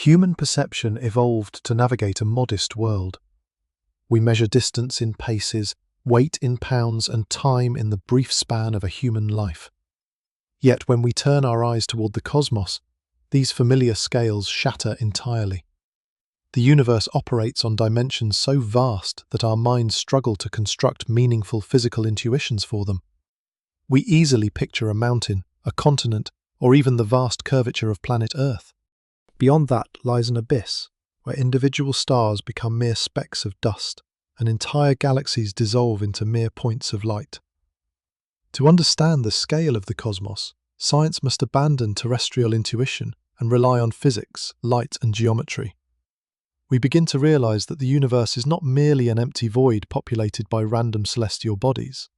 Human perception evolved to navigate a modest world. We measure distance in paces, weight in pounds, and time in the brief span of a human life. Yet when we turn our eyes toward the cosmos, these familiar scales shatter entirely. The universe operates on dimensions so vast that our minds struggle to construct meaningful physical intuitions for them. We easily picture a mountain, a continent, or even the vast curvature of planet Earth. Beyond that lies an abyss, where individual stars become mere specks of dust, and entire galaxies dissolve into mere points of light. To understand the scale of the cosmos, science must abandon terrestrial intuition and rely on physics, light, and geometry. We begin to realize that the universe is not merely an empty void populated by random celestial bodies.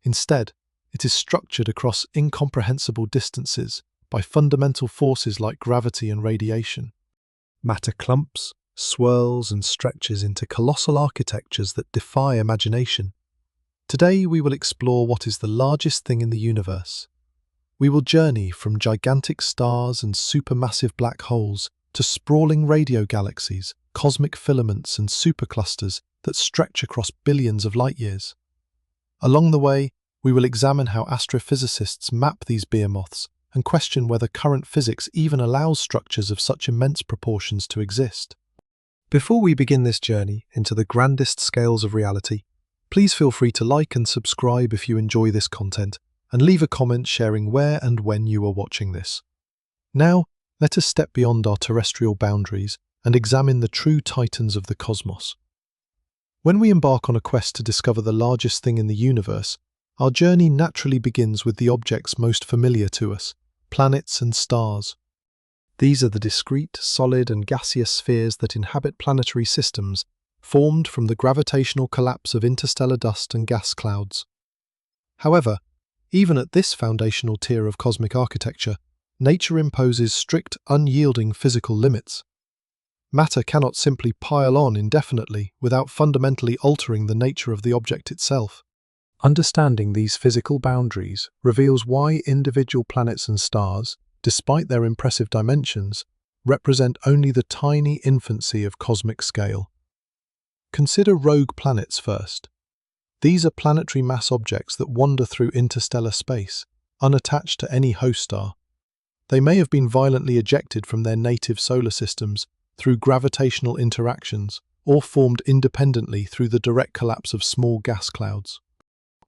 Instead, it is structured across incomprehensible distances by fundamental forces like gravity and radiation. Matter clumps, swirls, and stretches into colossal architectures that defy imagination. Today we will explore what is the largest thing in the universe. We will journey from gigantic stars and supermassive black holes to sprawling radio galaxies, cosmic filaments, and superclusters that stretch across billions of light-years. Along the way, we will examine how astrophysicists map these behemoths and question whether current physics even allows structures of such immense proportions to exist. Before we begin this journey into the grandest scales of reality, please feel free to like and subscribe if you enjoy this content, and leave a comment sharing where and when you are watching this. Now, let us step beyond our terrestrial boundaries and examine the true titans of the cosmos. When we embark on a quest to discover the largest thing in the universe, our journey naturally begins with the objects most familiar to us, planets and stars. These are the discrete, solid, and gaseous spheres that inhabit planetary systems, formed from the gravitational collapse of interstellar dust and gas clouds. However, even at this foundational tier of cosmic architecture, nature imposes strict, unyielding physical limits. Matter cannot simply pile on indefinitely without fundamentally altering the nature of the object itself. Understanding these physical boundaries reveals why individual planets and stars, despite their impressive dimensions, represent only the tiny infancy of cosmic scale. Consider rogue planets first. These are planetary mass objects that wander through interstellar space, unattached to any host star. They may have been violently ejected from their native solar systems through gravitational interactions, or formed independently through the direct collapse of small gas clouds.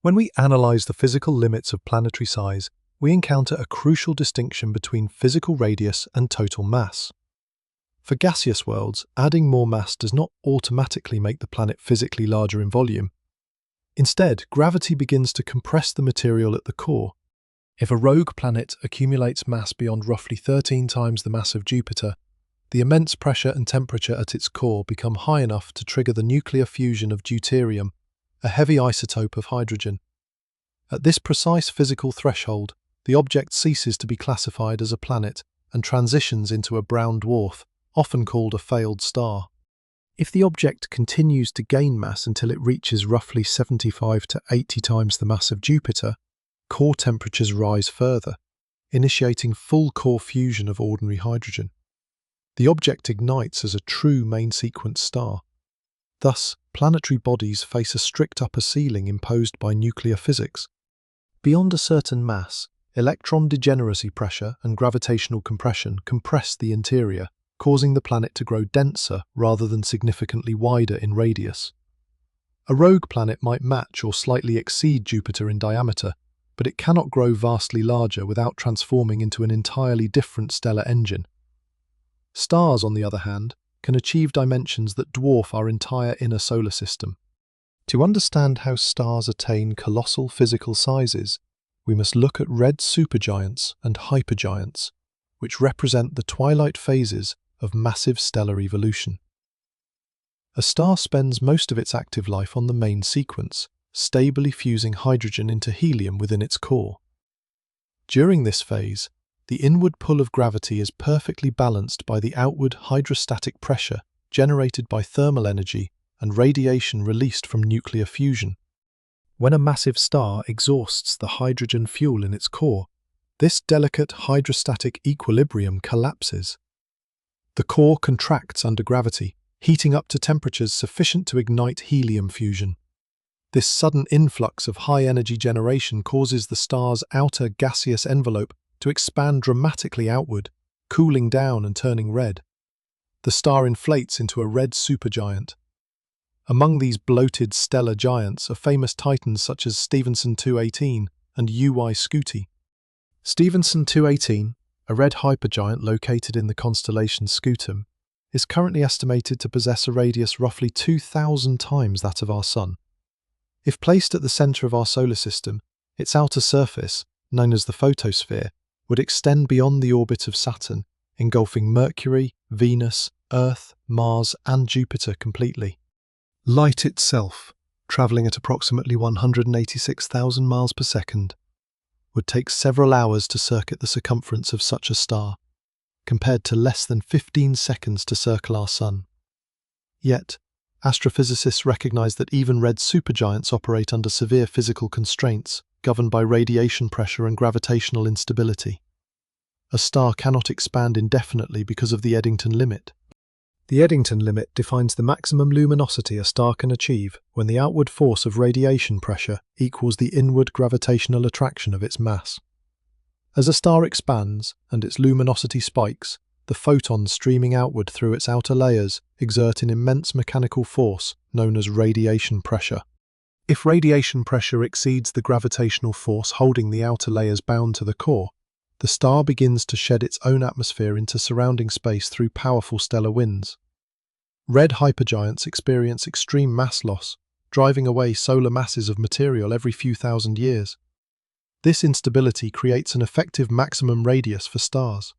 When we analyze the physical limits of planetary size, we encounter a crucial distinction between physical radius and total mass. For gaseous worlds, adding more mass does not automatically make the planet physically larger in volume. Instead, gravity begins to compress the material at the core. If a rogue planet accumulates mass beyond roughly 13 times the mass of Jupiter, the immense pressure and temperature at its core become high enough to trigger the nuclear fusion of deuterium, a heavy isotope of hydrogen. At this precise physical threshold, the object ceases to be classified as a planet and transitions into a brown dwarf, often called a failed star. If the object continues to gain mass until it reaches roughly 75 to 80 times the mass of Jupiter, core temperatures rise further, initiating full core fusion of ordinary hydrogen. The object ignites as a true main-sequence star. Thus, planetary bodies face a strict upper ceiling imposed by nuclear physics. Beyond a certain mass, electron degeneracy pressure and gravitational compression compress the interior, causing the planet to grow denser rather than significantly wider in radius. A rogue planet might match or slightly exceed Jupiter in diameter, but it cannot grow vastly larger without transforming into an entirely different stellar engine. Stars, on the other hand, can achieve dimensions that dwarf our entire inner solar system. To understand how stars attain colossal physical sizes, we must look at red supergiants and hypergiants, which represent the twilight phases of massive stellar evolution. A star spends most of its active life on the main sequence, stably fusing hydrogen into helium within its core. During this phase, the inward pull of gravity is perfectly balanced by the outward hydrostatic pressure generated by thermal energy and radiation released from nuclear fusion. When a massive star exhausts the hydrogen fuel in its core, this delicate hydrostatic equilibrium collapses. The core contracts under gravity, heating up to temperatures sufficient to ignite helium fusion. This sudden influx of high-energy generation causes the star's outer gaseous envelope to expand dramatically outward, cooling down and turning red. The star inflates into a red supergiant. Among these bloated stellar giants are famous titans such as Stephenson 218 and Uy-Scuti. Stephenson 218, a red hypergiant located in the constellation Scutum, is currently estimated to possess a radius roughly 2,000 times that of our Sun. If placed at the center of our solar system, its outer surface, known as the photosphere, would extend beyond the orbit of Saturn, engulfing Mercury, Venus, Earth, Mars, and Jupiter completely. Light itself, traveling at approximately 186,000 miles per second, would take several hours to circuit the circumference of such a star, compared to less than 15 seconds to circle our Sun. Yet, astrophysicists recognize that even red supergiants operate under severe physical constraints, governed by radiation pressure and gravitational instability. A star cannot expand indefinitely because of the Eddington limit. The Eddington limit defines the maximum luminosity a star can achieve when the outward force of radiation pressure equals the inward gravitational attraction of its mass. As a star expands and its luminosity spikes, the photons streaming outward through its outer layers exert an immense mechanical force known as radiation pressure. If radiation pressure exceeds the gravitational force holding the outer layers bound to the core, the star begins to shed its own atmosphere into surrounding space through powerful stellar winds. Red hypergiants experience extreme mass loss, driving away solar masses of material every few thousand years. This instability creates an effective maximum radius for stars.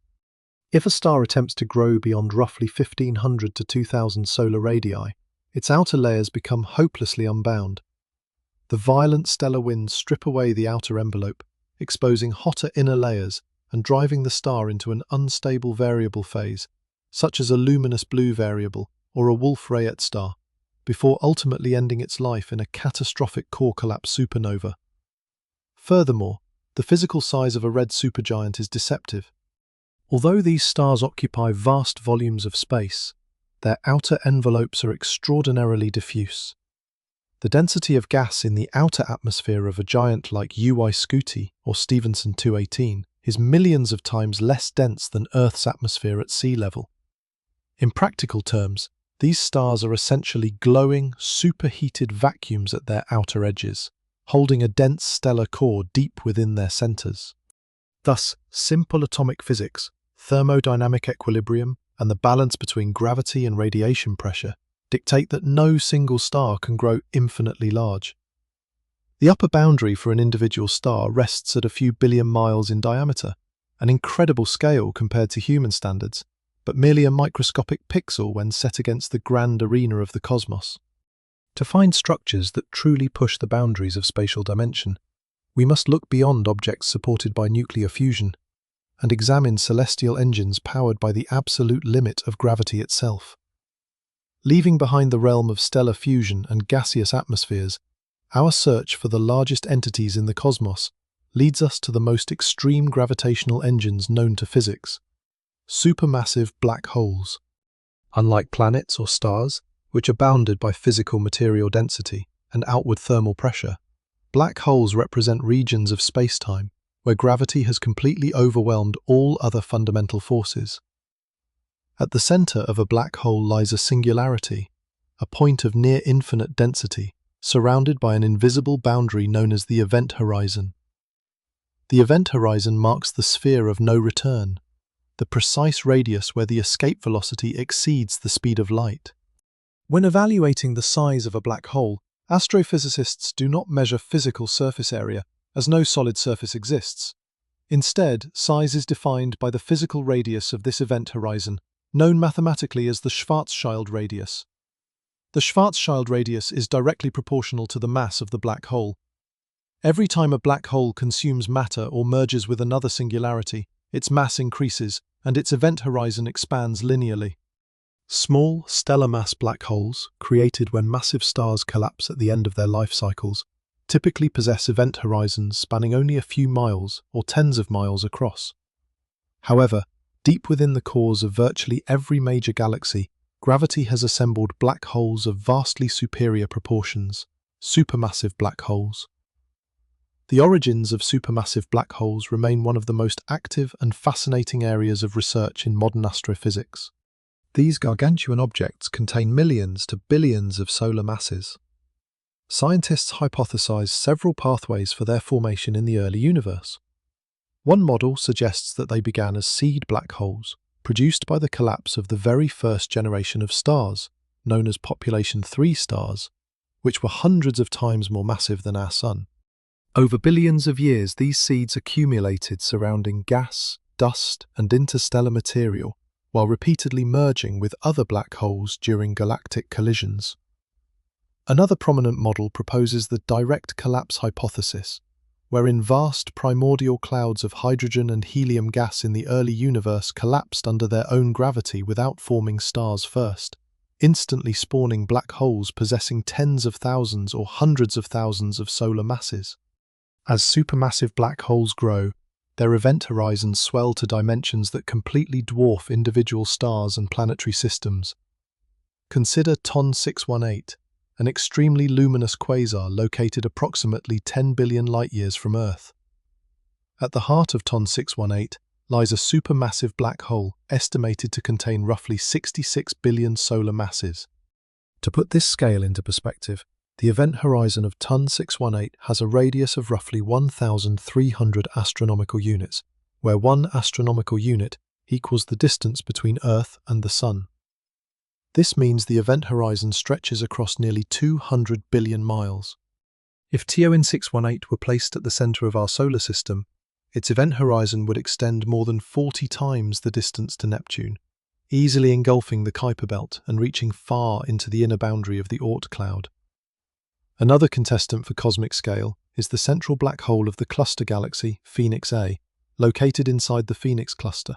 If a star attempts to grow beyond roughly 1,500 to 2,000 solar radii, its outer layers become hopelessly unbound. The violent stellar winds strip away the outer envelope, exposing hotter inner layers and driving the star into an unstable variable phase, such as a luminous blue variable or a Wolf-Rayet star, before ultimately ending its life in a catastrophic core collapse supernova. Furthermore, the physical size of a red supergiant is deceptive. Although these stars occupy vast volumes of space, their outer envelopes are extraordinarily diffuse. The density of gas in the outer atmosphere of a giant like Uy-Scuti or Stephenson 218 is millions of times less dense than Earth's atmosphere at sea level. In practical terms, these stars are essentially glowing, superheated vacuums at their outer edges, holding a dense stellar core deep within their centers. Thus, simple atomic physics, thermodynamic equilibrium, and the balance between gravity and radiation pressure dictate that no single star can grow infinitely large. The upper boundary for an individual star rests at a few billion miles in diameter, an incredible scale compared to human standards, but merely a microscopic pixel when set against the grand arena of the cosmos. To find structures that truly push the boundaries of spatial dimension, we must look beyond objects supported by nuclear fusion and examine celestial engines powered by the absolute limit of gravity itself. Leaving behind the realm of stellar fusion and gaseous atmospheres, our search for the largest entities in the cosmos leads us to the most extreme gravitational engines known to physics: supermassive black holes. Unlike planets or stars, which are bounded by physical material density and outward thermal pressure, black holes represent regions of spacetime where gravity has completely overwhelmed all other fundamental forces. At the center of a black hole lies a singularity, a point of near-infinite density, surrounded by an invisible boundary known as the event horizon. The event horizon marks the sphere of no return, the precise radius where the escape velocity exceeds the speed of light. When evaluating the size of a black hole, astrophysicists do not measure physical surface area, as no solid surface exists. Instead, size is defined by the physical radius of this event horizon, known mathematically as the Schwarzschild radius. The Schwarzschild radius is directly proportional to the mass of the black hole. Every time a black hole consumes matter or merges with another singularity, its mass increases and its event horizon expands linearly. Small, stellar mass black holes, created when massive stars collapse at the end of their life cycles, typically possess event horizons spanning only a few miles or tens of miles across. However, Deep within the cores of virtually every major galaxy, gravity has assembled black holes of vastly superior proportions, supermassive black holes. The origins of supermassive black holes remain one of the most active and fascinating areas of research in modern astrophysics. These gargantuan objects contain millions to billions of solar masses. Scientists hypothesize several pathways for their formation in the early universe. One model suggests that they began as seed black holes, produced by the collapse of the very first generation of stars, known as population 3 stars, which were hundreds of times more massive than our Sun. Over billions of years, these seeds accumulated surrounding gas, dust, and interstellar material, while repeatedly merging with other black holes during galactic collisions. Another prominent model proposes the direct collapse hypothesis, wherein vast primordial clouds of hydrogen and helium gas in the early universe collapsed under their own gravity without forming stars first, instantly spawning black holes possessing tens of thousands or hundreds of thousands of solar masses. As supermassive black holes grow, their event horizons swell to dimensions that completely dwarf individual stars and planetary systems. Consider TON 618, an extremely luminous quasar located approximately 10 billion light-years from Earth. At the heart of TON 618 lies a supermassive black hole estimated to contain roughly 66 billion solar masses. To put this scale into perspective, the event horizon of TON 618 has a radius of roughly 1,300 astronomical units, where 1 astronomical unit equals the distance between Earth and the Sun. This means the event horizon stretches across nearly 200 billion miles. If TON 618 were placed at the center of our solar system, its event horizon would extend more than 40 times the distance to Neptune, easily engulfing the Kuiper belt and reaching far into the inner boundary of the Oort cloud. Another contestant for cosmic scale is the central black hole of the cluster galaxy Phoenix A, located inside the Phoenix cluster.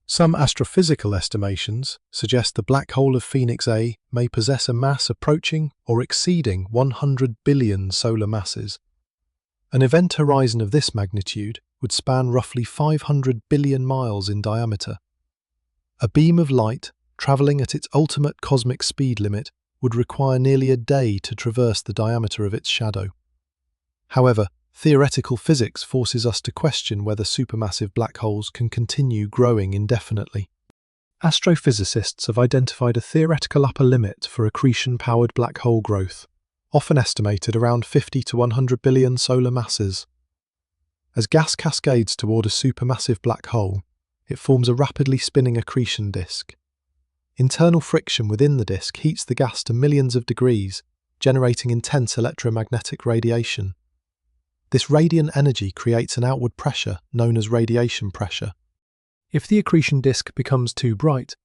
Some astrophysical estimations suggest the black hole of Phoenix A may possess a mass approaching or exceeding 100 billion solar masses. An event horizon of this magnitude would span roughly 500 billion miles in diameter. A beam of light, traveling at its ultimate cosmic speed limit, would require nearly a day to traverse the diameter of its shadow. However, theoretical physics forces us to question whether supermassive black holes can continue growing indefinitely. Astrophysicists have identified a theoretical upper limit for accretion-powered black hole growth, often estimated around 50 to 100 billion solar masses. As gas cascades toward a supermassive black hole, it forms a rapidly spinning accretion disk. Internal friction within the disk heats the gas to millions of degrees, generating intense electromagnetic radiation. This radiant energy creates an outward pressure known as radiation pressure. If the accretion disk becomes too bright,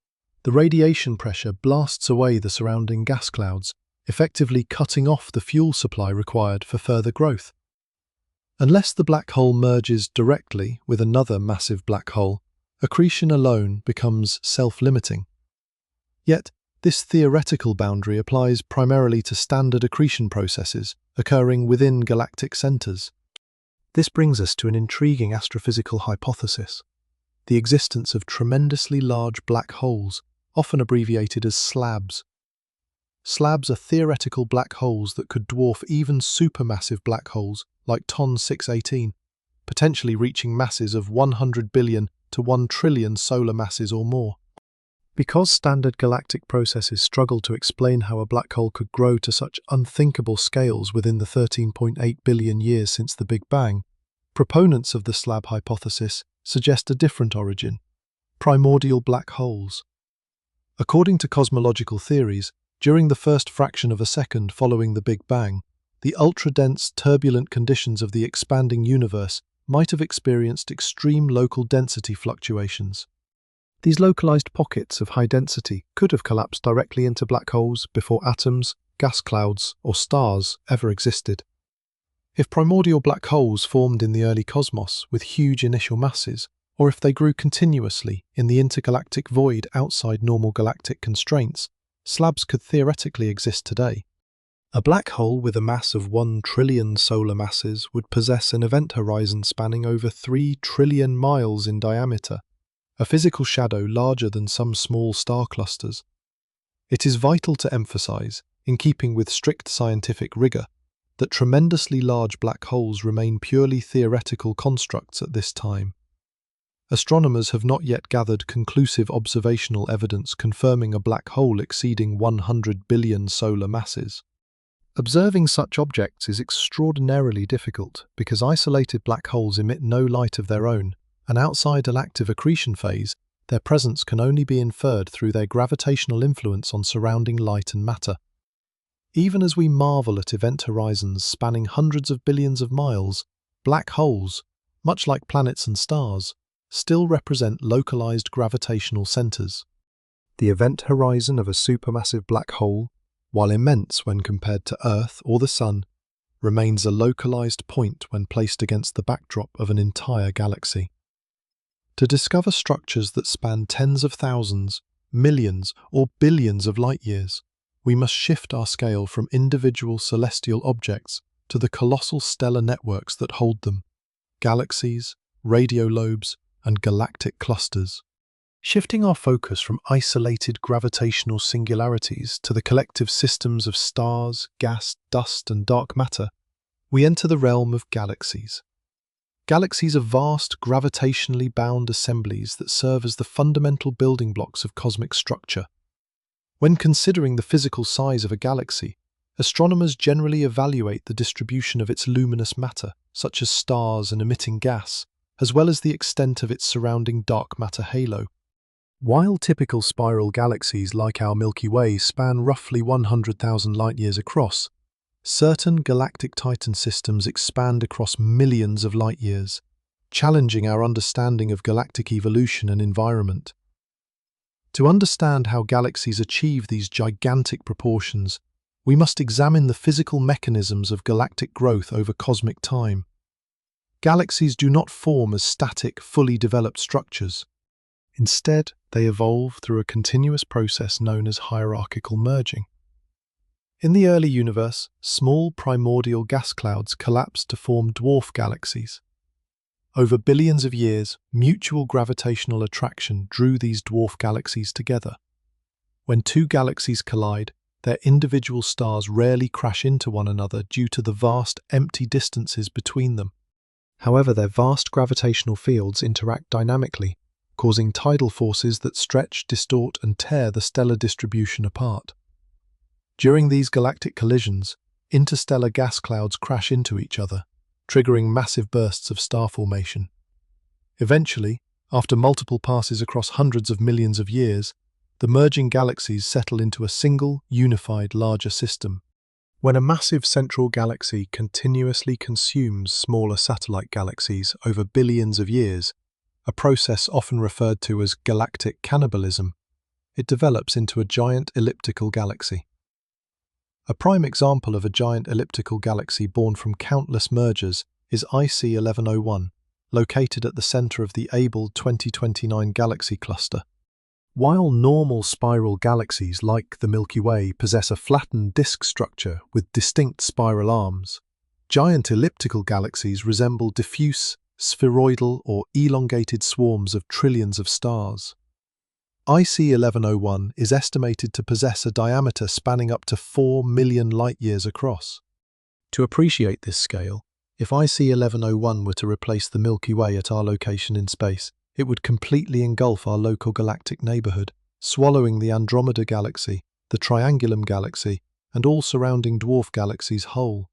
the radiation pressure blasts away the surrounding gas clouds, effectively cutting off the fuel supply required for further growth. Unless the black hole merges directly with another massive black hole, accretion alone becomes self-limiting. Yet, this theoretical boundary applies primarily to standard accretion processes occurring within galactic centers. This brings us to an intriguing astrophysical hypothesis: the existence of tremendously large black holes, often abbreviated as slabs. Slabs are theoretical black holes that could dwarf even supermassive black holes like TON 618, potentially reaching masses of 100 billion to 1 trillion solar masses or more. Because standard galactic processes struggle to explain how a black hole could grow to such unthinkable scales within the 13.8 billion years since the Big Bang, proponents of the slab hypothesis suggest a different origin: primordial black holes. According to cosmological theories, during the first fraction of a second following the Big Bang, the ultra-dense, turbulent conditions of the expanding universe might have experienced extreme local density fluctuations. These localized pockets of high density could have collapsed directly into black holes before atoms, gas clouds, or stars ever existed. If primordial black holes formed in the early cosmos with huge initial masses, or if they grew continuously in the intergalactic void outside normal galactic constraints, slabs could theoretically exist today. A black hole with a mass of 1 trillion solar masses would possess an event horizon spanning over 3 trillion miles in diameter, a physical shadow larger than some small star clusters. It is vital to emphasize, in keeping with strict scientific rigor, that tremendously large black holes remain purely theoretical constructs at this time. Astronomers have not yet gathered conclusive observational evidence confirming a black hole exceeding 100 billion solar masses. Observing such objects is extraordinarily difficult because isolated black holes emit no light of their own, and outside an active accretion phase, their presence can only be inferred through their gravitational influence on surrounding light and matter. Even as we marvel at event horizons spanning hundreds of billions of miles, black holes, much like planets and stars, still represent localized gravitational centers. The event horizon of a supermassive black hole, while immense when compared to Earth or the Sun, remains a localized point when placed against the backdrop of an entire galaxy. To discover structures that span tens of thousands, millions, or billions of light-years, we must shift our scale from individual celestial objects to the colossal stellar networks that hold them: galaxies, radio lobes, and galactic clusters. Shifting our focus from isolated gravitational singularities to the collective systems of stars, gas, dust, and dark matter, we enter the realm of galaxies. Galaxies are vast, gravitationally bound assemblies that serve as the fundamental building blocks of cosmic structure. When considering the physical size of a galaxy, astronomers generally evaluate the distribution of its luminous matter, such as stars and emitting gas, as well as the extent of its surrounding dark matter halo. While typical spiral galaxies like our Milky Way span roughly 100,000 light-years across, certain galactic Titan systems expand across millions of light-years, challenging our understanding of galactic evolution and environment. To understand how galaxies achieve these gigantic proportions, we must examine the physical mechanisms of galactic growth over cosmic time. Galaxies do not form as static, fully developed structures. Instead, they evolve through a continuous process known as hierarchical merging. In the early universe, small primordial gas clouds collapsed to form dwarf galaxies. Over billions of years, mutual gravitational attraction drew these dwarf galaxies together. When two galaxies collide, their individual stars rarely crash into one another due to the vast, empty distances between them. However, their vast gravitational fields interact dynamically, causing tidal forces that stretch, distort, and tear the stellar distribution apart. During these galactic collisions, interstellar gas clouds crash into each other, triggering massive bursts of star formation. Eventually, after multiple passes across hundreds of millions of years, the merging galaxies settle into a single, unified, larger system. When a massive central galaxy continuously consumes smaller satellite galaxies over billions of years, a process often referred to as galactic cannibalism, it develops into a giant elliptical galaxy. A prime example of a giant elliptical galaxy born from countless mergers is IC 1101, located at the center of the Able 2029 galaxy cluster. While normal spiral galaxies like the Milky Way possess a flattened disk structure with distinct spiral arms, giant elliptical galaxies resemble diffuse, spheroidal or elongated swarms of trillions of stars. IC 1101 is estimated to possess a diameter spanning up to 4 million light-years across. To appreciate this scale, if IC 1101 were to replace the Milky Way at our location in space, it would completely engulf our local galactic neighborhood, swallowing the Andromeda Galaxy, the Triangulum Galaxy, and all surrounding dwarf galaxies whole.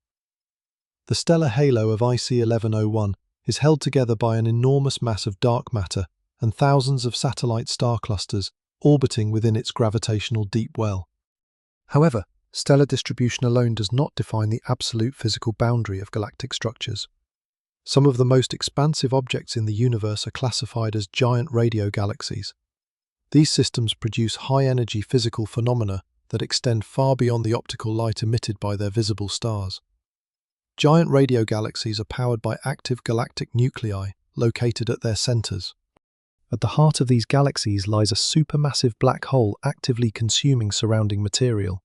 The stellar halo of IC 1101 is held together by an enormous mass of dark matter and thousands of satellite star clusters orbiting within its gravitational deep well. However, stellar distribution alone does not define the absolute physical boundary of galactic structures. Some of the most expansive objects in the universe are classified as giant radio galaxies. These systems produce high-energy physical phenomena that extend far beyond the optical light emitted by their visible stars. Giant radio galaxies are powered by active galactic nuclei located at their centers. At the heart of these galaxies lies a supermassive black hole actively consuming surrounding material.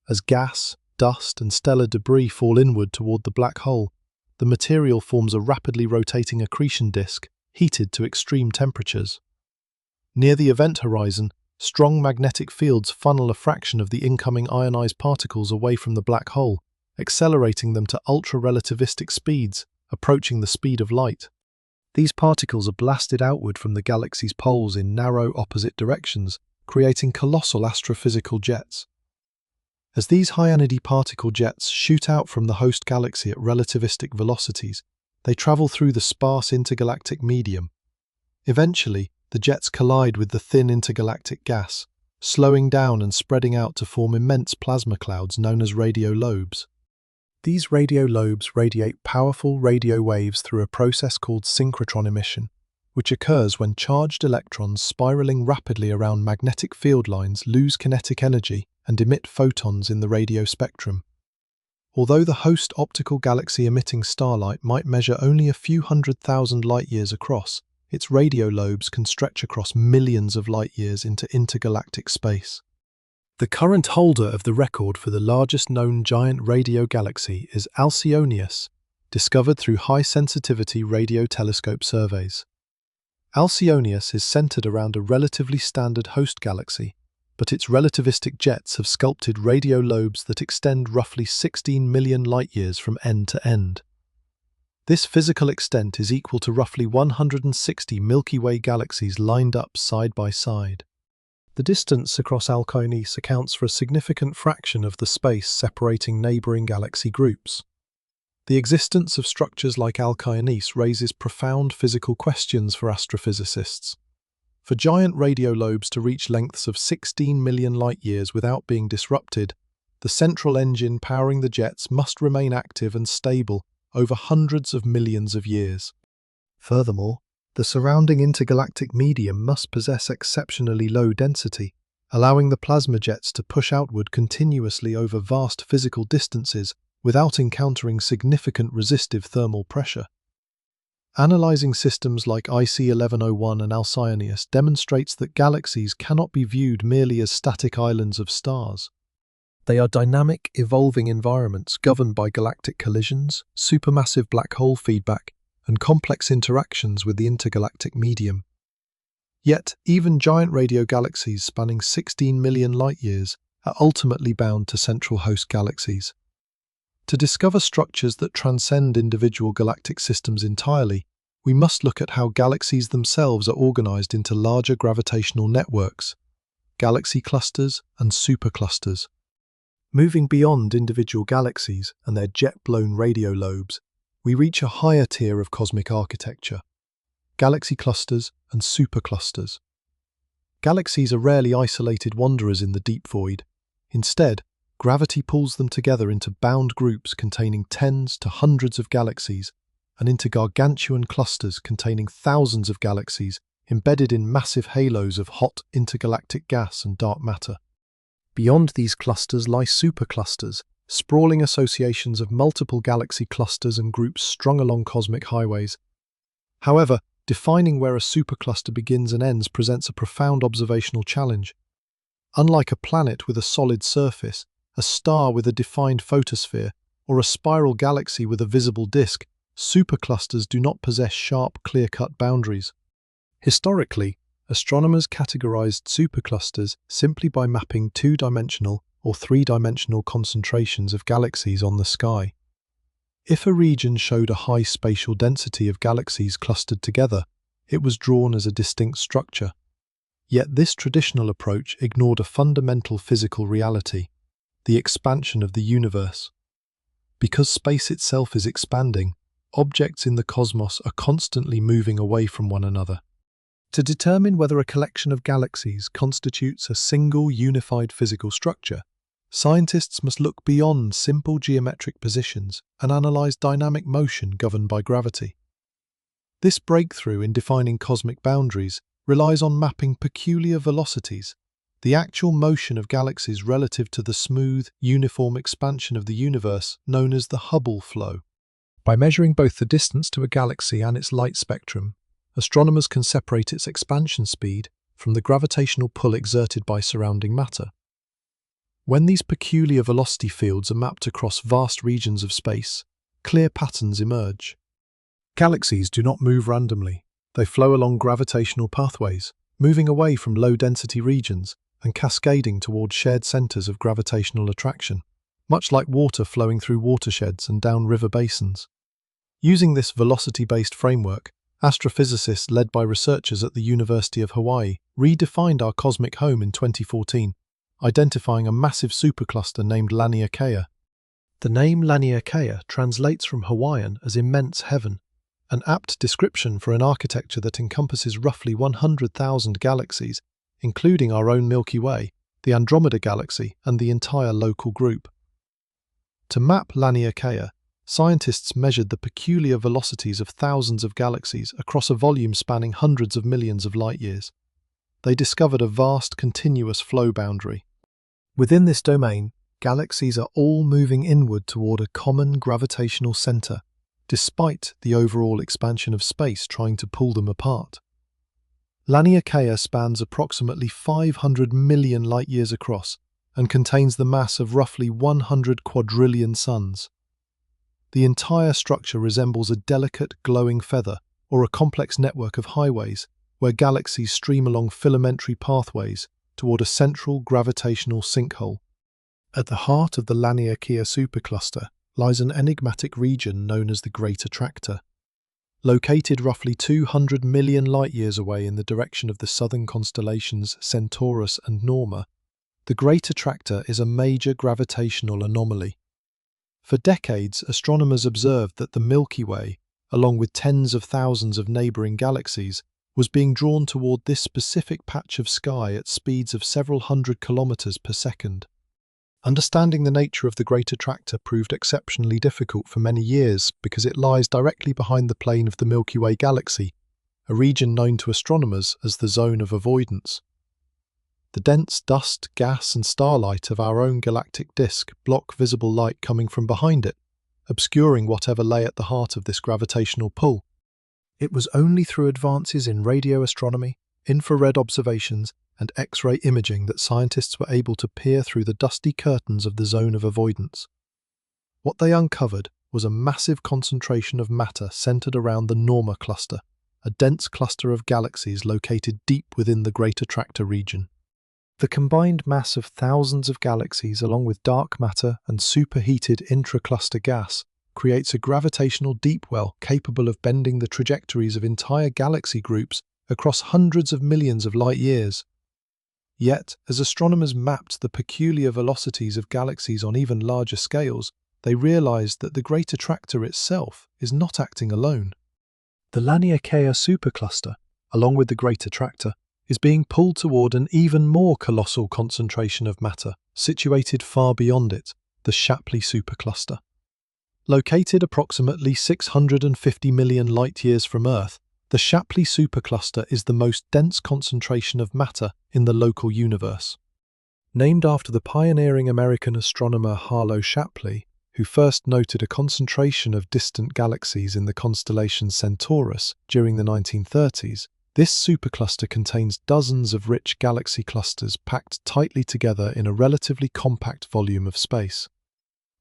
As gas, dust, and stellar debris fall inward toward the black hole, the material forms a rapidly rotating accretion disk, heated to extreme temperatures. Near the event horizon, strong magnetic fields funnel a fraction of the incoming ionized particles away from the black hole, accelerating them to ultra-relativistic speeds, approaching the speed of light. These particles are blasted outward from the galaxy's poles in narrow opposite directions, creating colossal astrophysical jets. As these high-energy particle jets shoot out from the host galaxy at relativistic velocities, they travel through the sparse intergalactic medium. Eventually, the jets collide with the thin intergalactic gas, slowing down and spreading out to form immense plasma clouds known as radio lobes. These radio lobes radiate powerful radio waves through a process called synchrotron emission, which occurs when charged electrons spiraling rapidly around magnetic field lines lose kinetic energy and emit photons in the radio spectrum. Although the host optical galaxy emitting starlight might measure only a few 100,000 light-years across, its radio lobes can stretch across millions of light-years into intergalactic space. The current holder of the record for the largest known giant radio galaxy is Alcyonius, discovered through high-sensitivity radio telescope surveys. Alcyonius is centered around a relatively standard host galaxy, but its relativistic jets have sculpted radio lobes that extend roughly 16 million light-years from end to end. This physical extent is equal to roughly 160 Milky Way galaxies lined up side by side. The distance across Alcyonius accounts for a significant fraction of the space separating neighboring galaxy groups. The existence of structures like Alcyonius raises profound physical questions for astrophysicists. For giant radio lobes to reach lengths of 16 million light-years without being disrupted, the central engine powering the jets must remain active and stable over hundreds of millions of years. Furthermore, the surrounding intergalactic medium must possess exceptionally low density, allowing the plasma jets to push outward continuously over vast physical distances without encountering significant resistive thermal pressure. Analyzing systems like IC1101 and Alcyonius demonstrates that galaxies cannot be viewed merely as static islands of stars. They are dynamic, evolving environments governed by galactic collisions, supermassive black hole feedback, and complex interactions with the intergalactic medium. Yet, even giant radio galaxies spanning 16 million light-years are ultimately bound to central host galaxies. To discover structures that transcend individual galactic systems entirely, we must look at how galaxies themselves are organized into larger gravitational networks, galaxy clusters and superclusters. Moving beyond individual galaxies and their jet-blown radio lobes, we reach a higher tier of cosmic architecture, galaxy clusters and superclusters. Galaxies are rarely isolated wanderers in the deep void. Instead, gravity pulls them together into bound groups containing tens to hundreds of galaxies and into gargantuan clusters containing thousands of galaxies embedded in massive halos of hot intergalactic gas and dark matter. Beyond these clusters lie superclusters, sprawling associations of multiple galaxy clusters and groups strung along cosmic highways. However, defining where a supercluster begins and ends presents a profound observational challenge. Unlike a planet with a solid surface, a star with a defined photosphere, or a spiral galaxy with a visible disk, superclusters do not possess sharp, clear-cut boundaries. Historically, astronomers categorized superclusters simply by mapping two-dimensional or three-dimensional concentrations of galaxies on the sky. If a region showed a high spatial density of galaxies clustered together, it was drawn as a distinct structure. Yet this traditional approach ignored a fundamental physical reality: the expansion of the universe. Because space itself is expanding, objects in the cosmos are constantly moving away from one another. To determine whether a collection of galaxies constitutes a single unified physical structure, scientists must look beyond simple geometric positions and analyze dynamic motion governed by gravity. This breakthrough in defining cosmic boundaries relies on mapping peculiar velocities, the actual motion of galaxies relative to the smooth, uniform expansion of the universe known as the Hubble flow. By measuring both the distance to a galaxy and its light spectrum, astronomers can separate its expansion speed from the gravitational pull exerted by surrounding matter. When these peculiar velocity fields are mapped across vast regions of space, clear patterns emerge. Galaxies do not move randomly. They flow along gravitational pathways, moving away from low-density regions and cascading toward shared centers of gravitational attraction, much like water flowing through watersheds and down river basins. Using this velocity-based framework, astrophysicists led by researchers at the University of Hawaii redefined our cosmic home in 2014, identifying a massive supercluster named Laniakea. The name Laniakea translates from Hawaiian as immense heaven, an apt description for an architecture that encompasses roughly 100,000 galaxies, including our own Milky Way, the Andromeda Galaxy, and the entire local group. To map Laniakea, scientists measured the peculiar velocities of thousands of galaxies across a volume spanning hundreds of millions of light-years. They discovered a vast continuous flow boundary. Within this domain, galaxies are all moving inward toward a common gravitational center, despite the overall expansion of space trying to pull them apart. Laniakea spans approximately 500 million light-years across and contains the mass of roughly 100 quadrillion suns. The entire structure resembles a delicate, glowing feather or a complex network of highways where galaxies stream along filamentary pathways toward a central gravitational sinkhole. At the heart of the Laniakea supercluster lies an enigmatic region known as the Great Attractor. Located roughly 200 million light-years away in the direction of the southern constellations Centaurus and Norma, the Great Attractor is a major gravitational anomaly. For decades, astronomers observed that the Milky Way, along with tens of thousands of neighboring galaxies, was being drawn toward this specific patch of sky at speeds of several hundred kilometers per second. Understanding the nature of the Great Attractor proved exceptionally difficult for many years because it lies directly behind the plane of the Milky Way galaxy, a region known to astronomers as the zone of avoidance. The dense dust, gas, and starlight of our own galactic disk block visible light coming from behind it, obscuring whatever lay at the heart of this gravitational pull. It was only through advances in radio astronomy, infrared observations, and X-ray imaging that scientists were able to peer through the dusty curtains of the zone of avoidance. What they uncovered was a massive concentration of matter centered around the Norma cluster, a dense cluster of galaxies located deep within the Great Attractor region. The combined mass of thousands of galaxies along with dark matter and superheated intra-cluster gas creates a gravitational deep well capable of bending the trajectories of entire galaxy groups across hundreds of millions of light-years. Yet, as astronomers mapped the peculiar velocities of galaxies on even larger scales, they realized that the Great Attractor itself is not acting alone. The Laniakea supercluster, along with the Great Attractor, is being pulled toward an even more colossal concentration of matter, situated far beyond it, the Shapley supercluster. Located approximately 650 million light-years from Earth, the Shapley supercluster is the most dense concentration of matter in the local universe. Named after the pioneering American astronomer Harlow Shapley, who first noted a concentration of distant galaxies in the constellation Centaurus during the 1930s, this supercluster contains dozens of rich galaxy clusters packed tightly together in a relatively compact volume of space.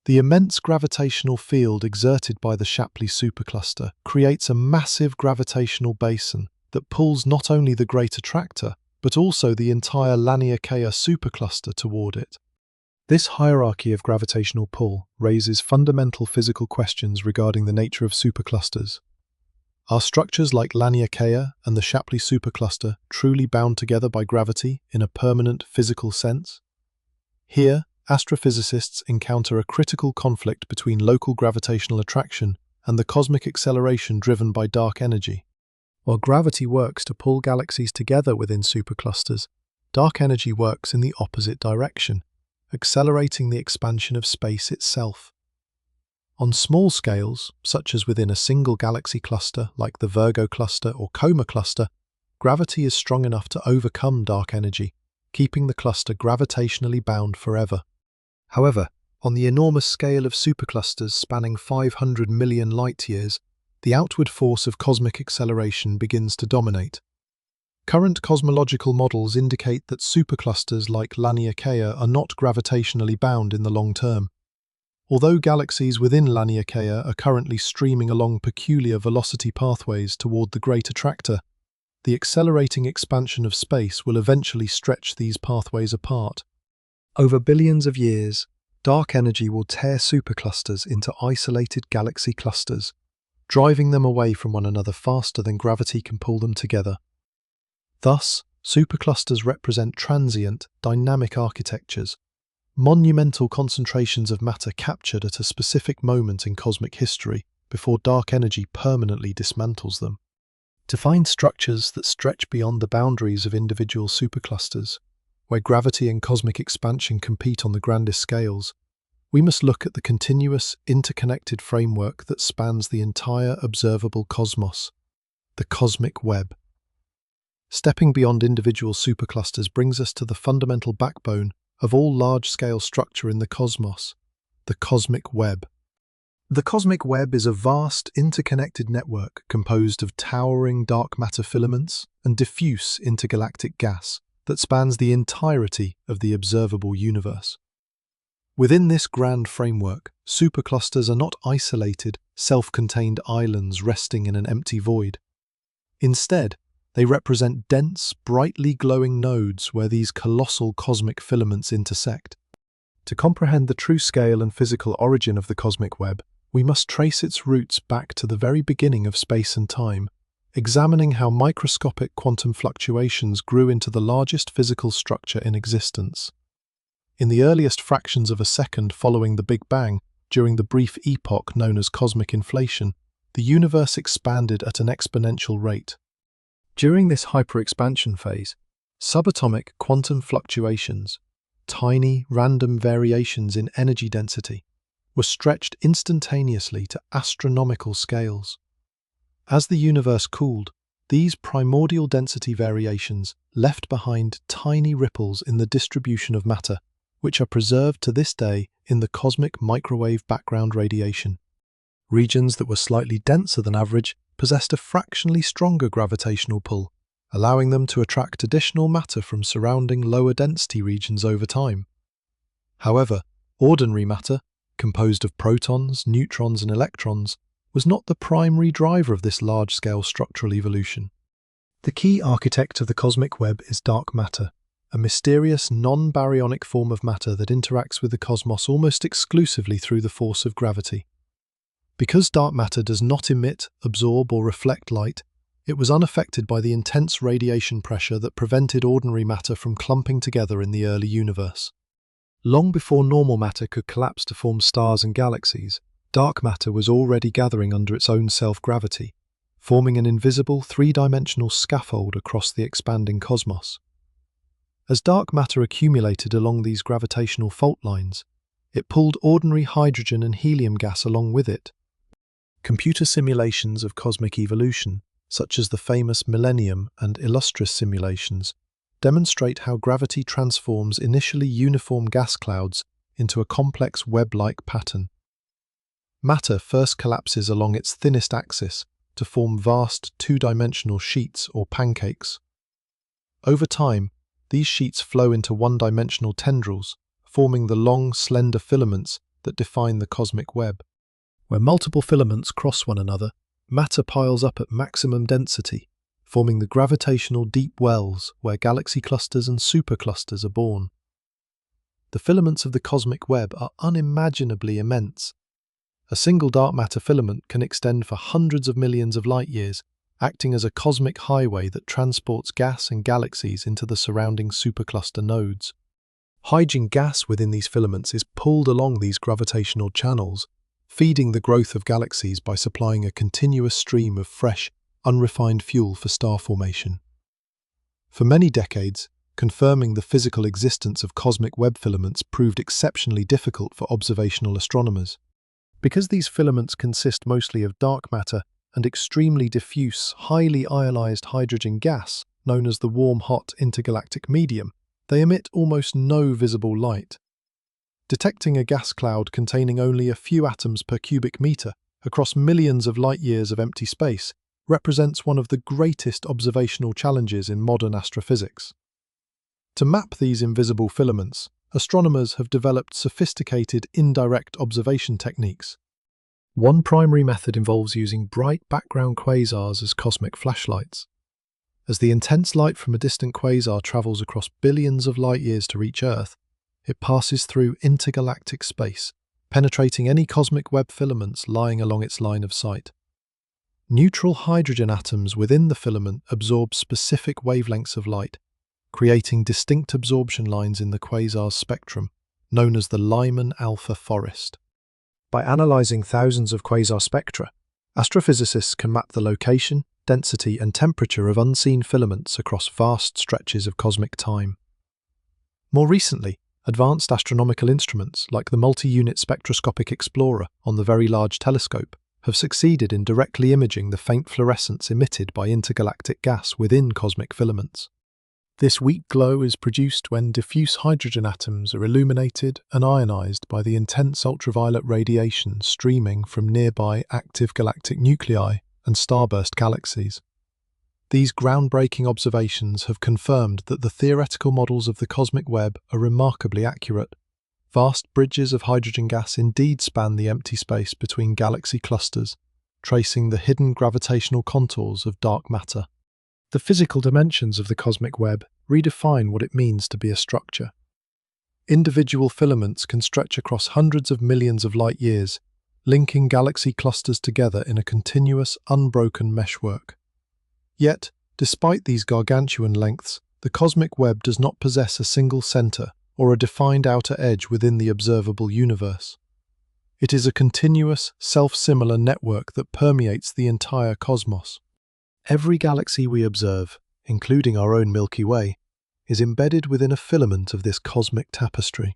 The immense gravitational field exerted by the Shapley supercluster creates a massive gravitational basin that pulls not only the Great Attractor, but also the entire Laniakea supercluster toward it. This hierarchy of gravitational pull raises fundamental physical questions regarding the nature of superclusters. Are structures like Laniakea and the Shapley supercluster truly bound together by gravity in a permanent physical sense? Here, astrophysicists encounter a critical conflict between local gravitational attraction and the cosmic acceleration driven by dark energy. While gravity works to pull galaxies together within superclusters, dark energy works in the opposite direction, accelerating the expansion of space itself. On small scales, such as within a single galaxy cluster like the Virgo cluster or Coma cluster, gravity is strong enough to overcome dark energy, keeping the cluster gravitationally bound forever. However, on the enormous scale of superclusters spanning 500 million light-years, the outward force of cosmic acceleration begins to dominate. Current cosmological models indicate that superclusters like Laniakea are not gravitationally bound in the long term. Although galaxies within Laniakea are currently streaming along peculiar velocity pathways toward the Great Attractor, the accelerating expansion of space will eventually stretch these pathways apart. Over billions of years, dark energy will tear superclusters into isolated galaxy clusters, driving them away from one another faster than gravity can pull them together. Thus, superclusters represent transient, dynamic architectures, monumental concentrations of matter captured at a specific moment in cosmic history before dark energy permanently dismantles them. To find structures that stretch beyond the boundaries of individual superclusters, where gravity and cosmic expansion compete on the grandest scales, we must look at the continuous, interconnected framework that spans the entire observable cosmos, the cosmic web. Stepping beyond individual superclusters brings us to the fundamental backbone of all large-scale structure in the cosmos, the cosmic web. The cosmic web is a vast, interconnected network composed of towering dark matter filaments and diffuse intergalactic gas that spans the entirety of the observable universe. Within this grand framework, superclusters are not isolated, self-contained islands resting in an empty void. Instead, they represent dense, brightly glowing nodes where these colossal cosmic filaments intersect. To comprehend the true scale and physical origin of the cosmic web, we must trace its roots back to the very beginning of space and time, examining how microscopic quantum fluctuations grew into the largest physical structure in existence. In the earliest fractions of a second following the Big Bang, during the brief epoch known as cosmic inflation, the universe expanded at an exponential rate. During this hyperexpansion phase, subatomic quantum fluctuations, tiny random variations in energy density, were stretched instantaneously to astronomical scales. As the universe cooled, these primordial density variations left behind tiny ripples in the distribution of matter, which are preserved to this day in the cosmic microwave background radiation. Regions that were slightly denser than average possessed a fractionally stronger gravitational pull, allowing them to attract additional matter from surrounding lower density regions over time. However, ordinary matter, composed of protons, neutrons and electrons, was not the primary driver of this large-scale structural evolution. The key architect of the cosmic web is dark matter, a mysterious non-baryonic form of matter that interacts with the cosmos almost exclusively through the force of gravity. Because dark matter does not emit, absorb or reflect light, it was unaffected by the intense radiation pressure that prevented ordinary matter from clumping together in the early universe. Long before normal matter could collapse to form stars and galaxies, dark matter was already gathering under its own self-gravity, forming an invisible three-dimensional scaffold across the expanding cosmos. As dark matter accumulated along these gravitational fault lines, it pulled ordinary hydrogen and helium gas along with it. Computer simulations of cosmic evolution, such as the famous Millennium and Illustris simulations, demonstrate how gravity transforms initially uniform gas clouds into a complex web-like pattern. Matter first collapses along its thinnest axis to form vast two-dimensional sheets or pancakes. Over time, these sheets flow into one-dimensional tendrils, forming the long, slender filaments that define the cosmic web. Where multiple filaments cross one another, matter piles up at maximum density, forming the gravitational deep wells where galaxy clusters and superclusters are born. The filaments of the cosmic web are unimaginably immense. A single dark matter filament can extend for hundreds of millions of light-years, acting as a cosmic highway that transports gas and galaxies into the surrounding supercluster nodes. Hydrogen gas within these filaments is pulled along these gravitational channels, feeding the growth of galaxies by supplying a continuous stream of fresh, unrefined fuel for star formation. For many decades, confirming the physical existence of cosmic web filaments proved exceptionally difficult for observational astronomers. Because these filaments consist mostly of dark matter and extremely diffuse, highly ionized hydrogen gas, known as the warm-hot intergalactic medium, they emit almost no visible light. Detecting a gas cloud containing only a few atoms per cubic meter across millions of light-years of empty space represents one of the greatest observational challenges in modern astrophysics. To map these invisible filaments, astronomers have developed sophisticated indirect observation techniques. One primary method involves using bright background quasars as cosmic flashlights. As the intense light from a distant quasar travels across billions of light-years to reach Earth, it passes through intergalactic space, penetrating any cosmic web filaments lying along its line of sight. Neutral hydrogen atoms within the filament absorb specific wavelengths of light, creating distinct absorption lines in the quasar's spectrum, known as the Lyman alpha forest. By analyzing thousands of quasar spectra, astrophysicists can map the location, density, and temperature of unseen filaments across vast stretches of cosmic time. More recently, advanced astronomical instruments like the multi-unit spectroscopic explorer on the Very Large Telescope have succeeded in directly imaging the faint fluorescence emitted by intergalactic gas within cosmic filaments. This weak glow is produced when diffuse hydrogen atoms are illuminated and ionized by the intense ultraviolet radiation streaming from nearby active galactic nuclei and starburst galaxies. These groundbreaking observations have confirmed that the theoretical models of the cosmic web are remarkably accurate. Vast bridges of hydrogen gas indeed span the empty space between galaxy clusters, tracing the hidden gravitational contours of dark matter. The physical dimensions of the cosmic web redefine what it means to be a structure. Individual filaments can stretch across hundreds of millions of light-years, linking galaxy clusters together in a continuous, unbroken meshwork. Yet, despite these gargantuan lengths, the cosmic web does not possess a single center or a defined outer edge within the observable universe. It is a continuous, self-similar network that permeates the entire cosmos. Every galaxy we observe, including our own Milky Way, is embedded within a filament of this cosmic tapestry.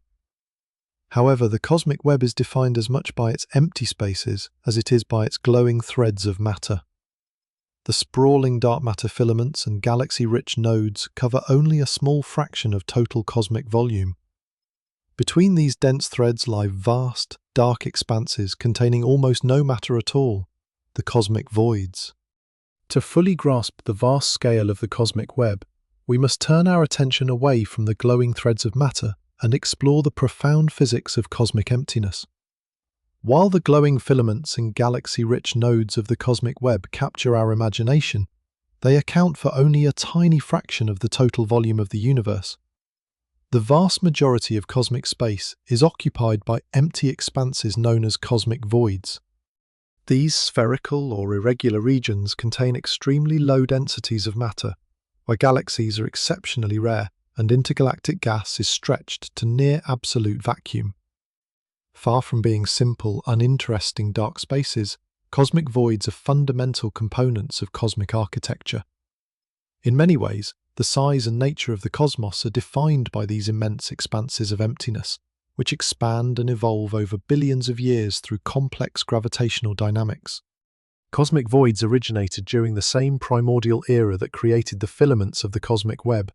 However, the cosmic web is defined as much by its empty spaces as it is by its glowing threads of matter. The sprawling dark matter filaments and galaxy-rich nodes cover only a small fraction of total cosmic volume. Between these dense threads lie vast, dark expanses containing almost no matter at all, the cosmic voids. To fully grasp the vast scale of the cosmic web, we must turn our attention away from the glowing threads of matter and explore the profound physics of cosmic emptiness. While the glowing filaments and galaxy-rich nodes of the cosmic web capture our imagination, they account for only a tiny fraction of the total volume of the universe. The vast majority of cosmic space is occupied by empty expanses known as cosmic voids. These spherical or irregular regions contain extremely low densities of matter, where galaxies are exceptionally rare and intergalactic gas is stretched to near absolute vacuum. Far from being simple, uninteresting dark spaces, cosmic voids are fundamental components of cosmic architecture. In many ways, the size and nature of the cosmos are defined by these immense expanses of emptiness, which expand and evolve over billions of years through complex gravitational dynamics. Cosmic voids originated during the same primordial era that created the filaments of the cosmic web.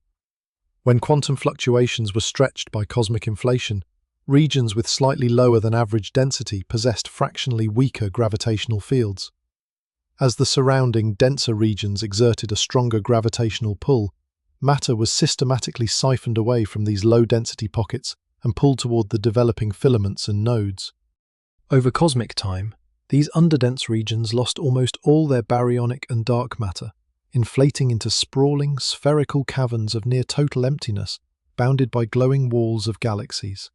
When quantum fluctuations were stretched by cosmic inflation, regions with slightly lower than average density possessed fractionally weaker gravitational fields. As the surrounding, denser regions exerted a stronger gravitational pull, matter was systematically siphoned away from these low-density pockets and pulled toward the developing filaments and nodes. Over cosmic time, these underdense regions lost almost all their baryonic and dark matter, inflating into sprawling, spherical caverns of near-total emptiness, bounded by glowing walls of galaxies.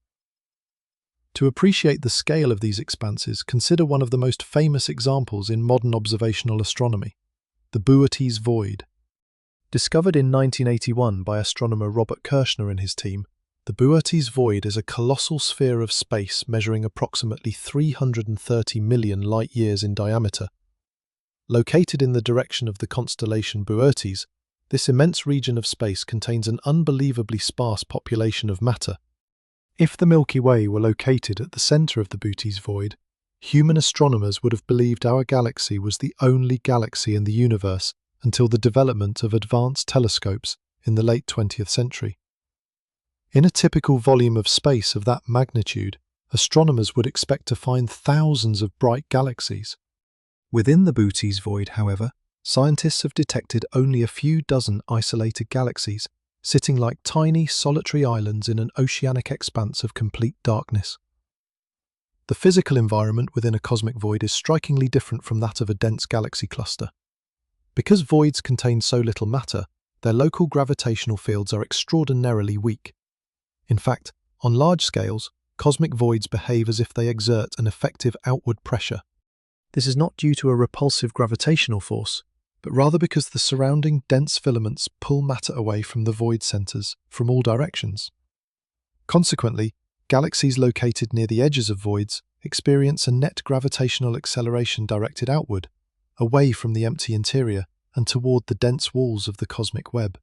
To appreciate the scale of these expanses, consider one of the most famous examples in modern observational astronomy, the Boötes Void. Discovered in 1981 by astronomer Robert Kirshner and his team, the Boötes Void is a colossal sphere of space measuring approximately 330 million light-years in diameter. Located in the direction of the constellation Boötes, this immense region of space contains an unbelievably sparse population of matter. If the Milky Way were located at the center of the Boötes Void, human astronomers would have believed our galaxy was the only galaxy in the universe until the development of advanced telescopes in the late 20th century. In a typical volume of space of that magnitude, astronomers would expect to find thousands of bright galaxies. Within the Boötes Void, however, scientists have detected only a few dozen isolated galaxies, sitting like tiny, solitary islands in an oceanic expanse of complete darkness. The physical environment within a cosmic void is strikingly different from that of a dense galaxy cluster. Because voids contain so little matter, their local gravitational fields are extraordinarily weak. In fact, on large scales, cosmic voids behave as if they exert an effective outward pressure. This is not due to a repulsive gravitational force, but rather because the surrounding dense filaments pull matter away from the void centers from all directions. Consequently, galaxies located near the edges of voids experience a net gravitational acceleration directed outward, away from the empty interior and toward the dense walls of the cosmic web.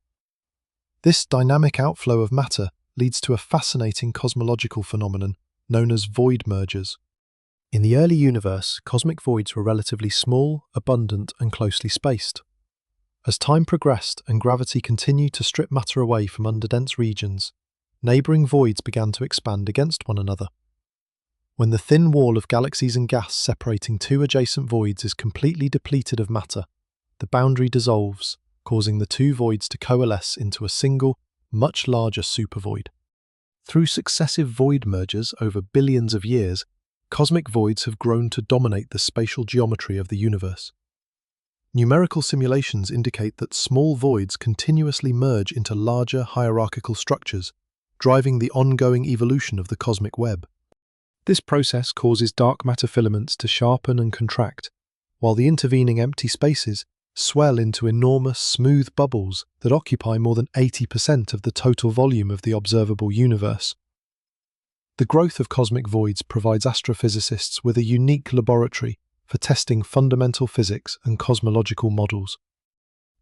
This dynamic outflow of matter leads to a fascinating cosmological phenomenon known as void mergers. In the early universe, cosmic voids were relatively small, abundant, and closely spaced. As time progressed and gravity continued to strip matter away from underdense regions, neighbouring voids began to expand against one another. When the thin wall of galaxies and gas separating two adjacent voids is completely depleted of matter, the boundary dissolves, causing the two voids to coalesce into a single, much larger supervoid. Through successive void mergers over billions of years, cosmic voids have grown to dominate the spatial geometry of the universe. Numerical simulations indicate that small voids continuously merge into larger hierarchical structures, driving the ongoing evolution of the cosmic web. This process causes dark matter filaments to sharpen and contract, while the intervening empty spaces swell into enormous smooth bubbles that occupy more than 80% of the total volume of the observable universe. The growth of cosmic voids provides astrophysicists with a unique laboratory for testing fundamental physics and cosmological models.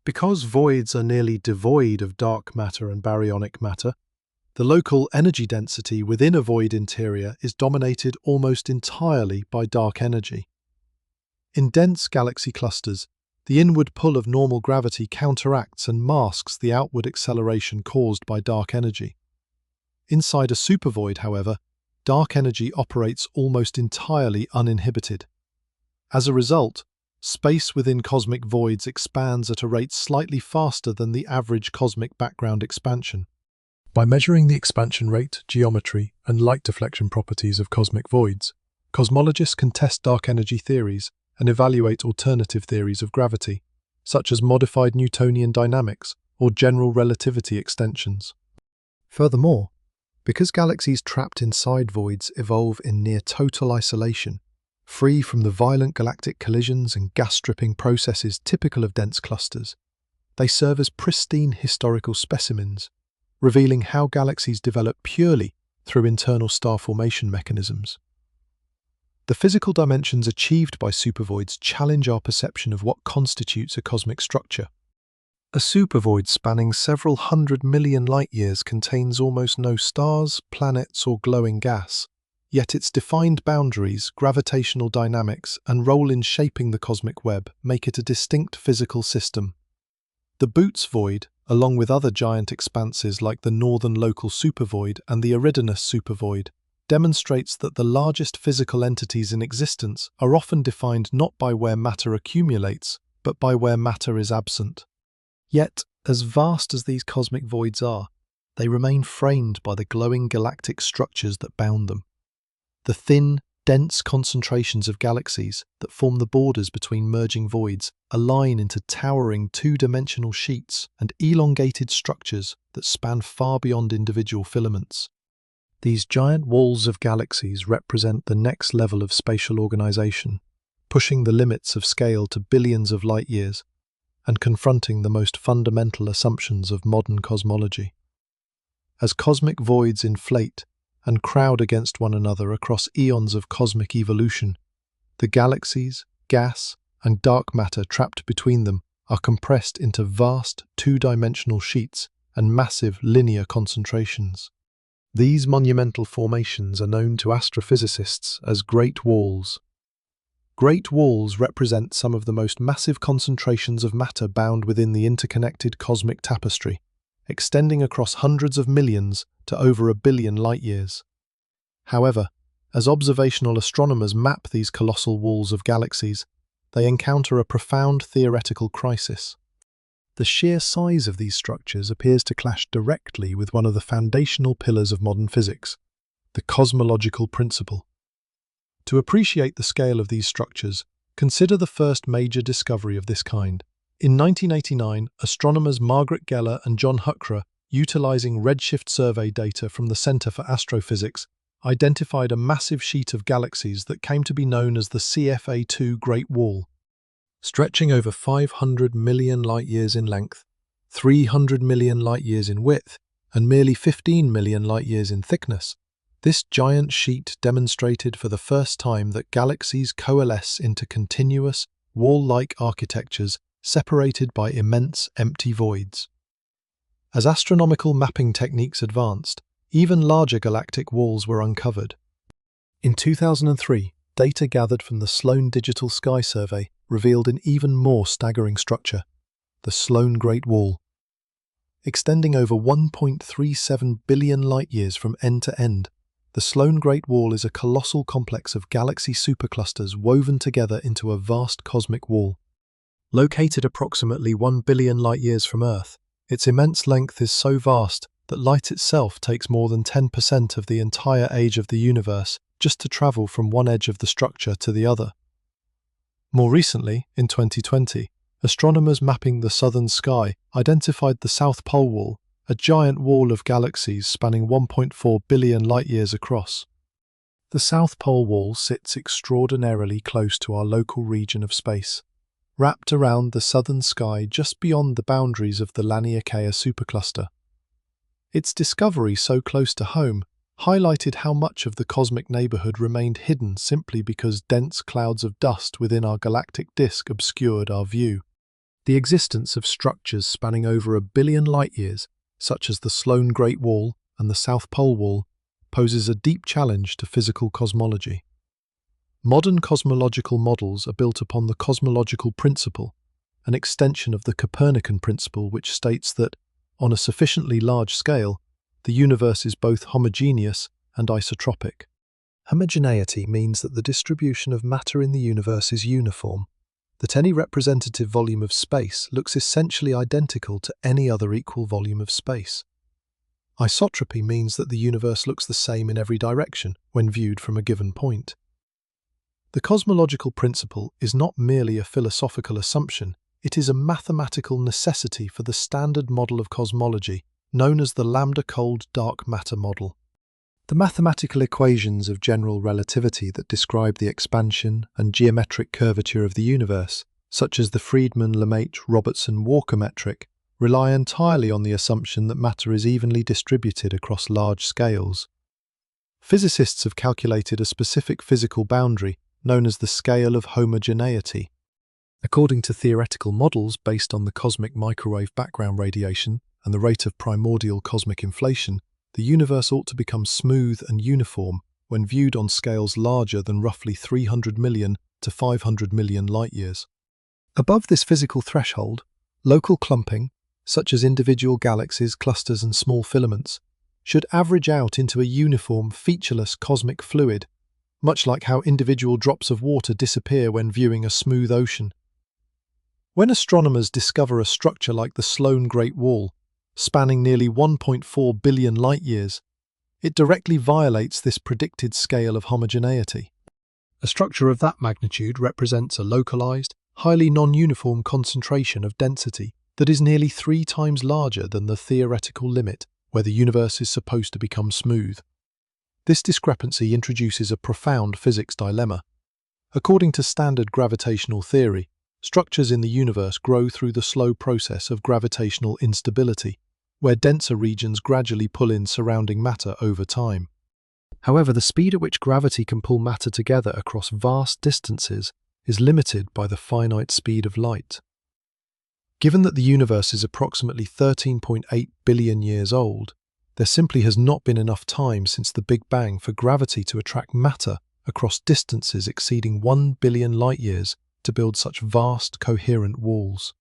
Because voids are nearly devoid of dark matter and baryonic matter, the local energy density within a void interior is dominated almost entirely by dark energy. In dense galaxy clusters, the inward pull of normal gravity counteracts and masks the outward acceleration caused by dark energy. Inside a supervoid, however, dark energy operates almost entirely uninhibited. As a result, space within cosmic voids expands at a rate slightly faster than the average cosmic background expansion. By measuring the expansion rate, geometry, and light deflection properties of cosmic voids, cosmologists can test dark energy theories and evaluate alternative theories of gravity, such as modified Newtonian dynamics or general relativity extensions. Furthermore, because galaxies trapped inside voids evolve in near total isolation, free from the violent galactic collisions and gas-stripping processes typical of dense clusters, they serve as pristine historical specimens, revealing how galaxies develop purely through internal star formation mechanisms. The physical dimensions achieved by supervoids challenge our perception of what constitutes a cosmic structure. A supervoid spanning several 100 million light-years contains almost no stars, planets, or glowing gas, yet its defined boundaries, gravitational dynamics, and role in shaping the cosmic web make it a distinct physical system. The Boots void, along with other giant expanses like the Northern Local Supervoid and the Eridanus Supervoid, demonstrates that the largest physical entities in existence are often defined not by where matter accumulates, but by where matter is absent. Yet, as vast as these cosmic voids are, they remain framed by the glowing galactic structures that bound them. The thin, dense concentrations of galaxies that form the borders between merging voids align into towering two-dimensional sheets and elongated structures that span far beyond individual filaments. These giant walls of galaxies represent the next level of spatial organization, pushing the limits of scale to billions of light-years and confronting the most fundamental assumptions of modern cosmology. As cosmic voids inflate and crowd against one another across eons of cosmic evolution, the galaxies, gas, and dark matter trapped between them are compressed into vast two-dimensional sheets and massive linear concentrations. These monumental formations are known to astrophysicists as Great Walls. Great Walls represent some of the most massive concentrations of matter bound within the interconnected cosmic tapestry, extending across hundreds of millions to over 1 billion light-years. However, as observational astronomers map these colossal walls of galaxies, they encounter a profound theoretical crisis. The sheer size of these structures appears to clash directly with one of the foundational pillars of modern physics, the cosmological principle. To appreciate the scale of these structures, consider the first major discovery of this kind, In 1989, astronomers Margaret Geller and John Huckrow, utilizing redshift survey data from the Center for Astrophysics, identified a massive sheet of galaxies that came to be known as the CFA2 Great Wall. Stretching over 500 million light-years in length, 300 million light-years in width, and merely 15 million light-years in thickness, this giant sheet demonstrated for the first time that galaxies coalesce into continuous, wall-like architectures separated by immense empty voids. As astronomical mapping techniques advanced, even larger galactic walls were uncovered. In 2003, data gathered from the Sloan Digital Sky Survey revealed an even more staggering structure, the Sloan Great Wall. Extending over 1.37 billion light-years from end to end, the Sloan Great Wall is a colossal complex of galaxy superclusters woven together into a vast cosmic wall. Located approximately 1 billion light-years from Earth, its immense length is so vast that light itself takes more than 10% of the entire age of the universe just to travel from one edge of the structure to the other. More recently, in 2020, astronomers mapping the southern sky identified the South Pole Wall, a giant wall of galaxies spanning 1.4 billion light-years across. The South Pole Wall sits extraordinarily close to our local region of space, wrapped around the southern sky just beyond the boundaries of the Laniakea supercluster. Its discovery so close to home highlighted how much of the cosmic neighborhood remained hidden simply because dense clouds of dust within our galactic disk obscured our view. The existence of structures spanning over 1 billion light-years, such as the Sloan Great Wall and the South Pole Wall, poses a deep challenge to physical cosmology. Modern cosmological models are built upon the cosmological principle, an extension of the Copernican principle which states that, on a sufficiently large scale, the universe is both homogeneous and isotropic. Homogeneity means that the distribution of matter in the universe is uniform, that any representative volume of space looks essentially identical to any other equal volume of space. Isotropy means that the universe looks the same in every direction when viewed from a given point. The cosmological principle is not merely a philosophical assumption, it is a mathematical necessity for the standard model of cosmology, known as the lambda-cold dark matter model. The mathematical equations of general relativity that describe the expansion and geometric curvature of the universe, such as the Friedmann-Lemaitre-Robertson-Walker metric, rely entirely on the assumption that matter is evenly distributed across large scales. Physicists have calculated a specific physical boundary known as the scale of homogeneity. According to theoretical models based on the cosmic microwave background radiation and the rate of primordial cosmic inflation, the universe ought to become smooth and uniform when viewed on scales larger than roughly 300 million to 500 million light-years. Above this physical threshold, local clumping, such as individual galaxies, clusters and small filaments, should average out into a uniform, featureless cosmic fluid, much like how individual drops of water disappear when viewing a smooth ocean. When astronomers discover a structure like the Sloan Great Wall, spanning nearly 1.4 billion light-years, it directly violates this predicted scale of homogeneity. A structure of that magnitude represents a localized, highly non-uniform concentration of density that is nearly 3 times larger than the theoretical limit where the universe is supposed to become smooth. This discrepancy introduces a profound physics dilemma. According to standard gravitational theory, structures in the universe grow through the slow process of gravitational instability, where denser regions gradually pull in surrounding matter over time. However, the speed at which gravity can pull matter together across vast distances is limited by the finite speed of light. Given that the universe is approximately 13.8 billion years old, there simply has not been enough time since the Big Bang for gravity to attract matter across distances exceeding 1 billion light-years to build such vast, coherent walls.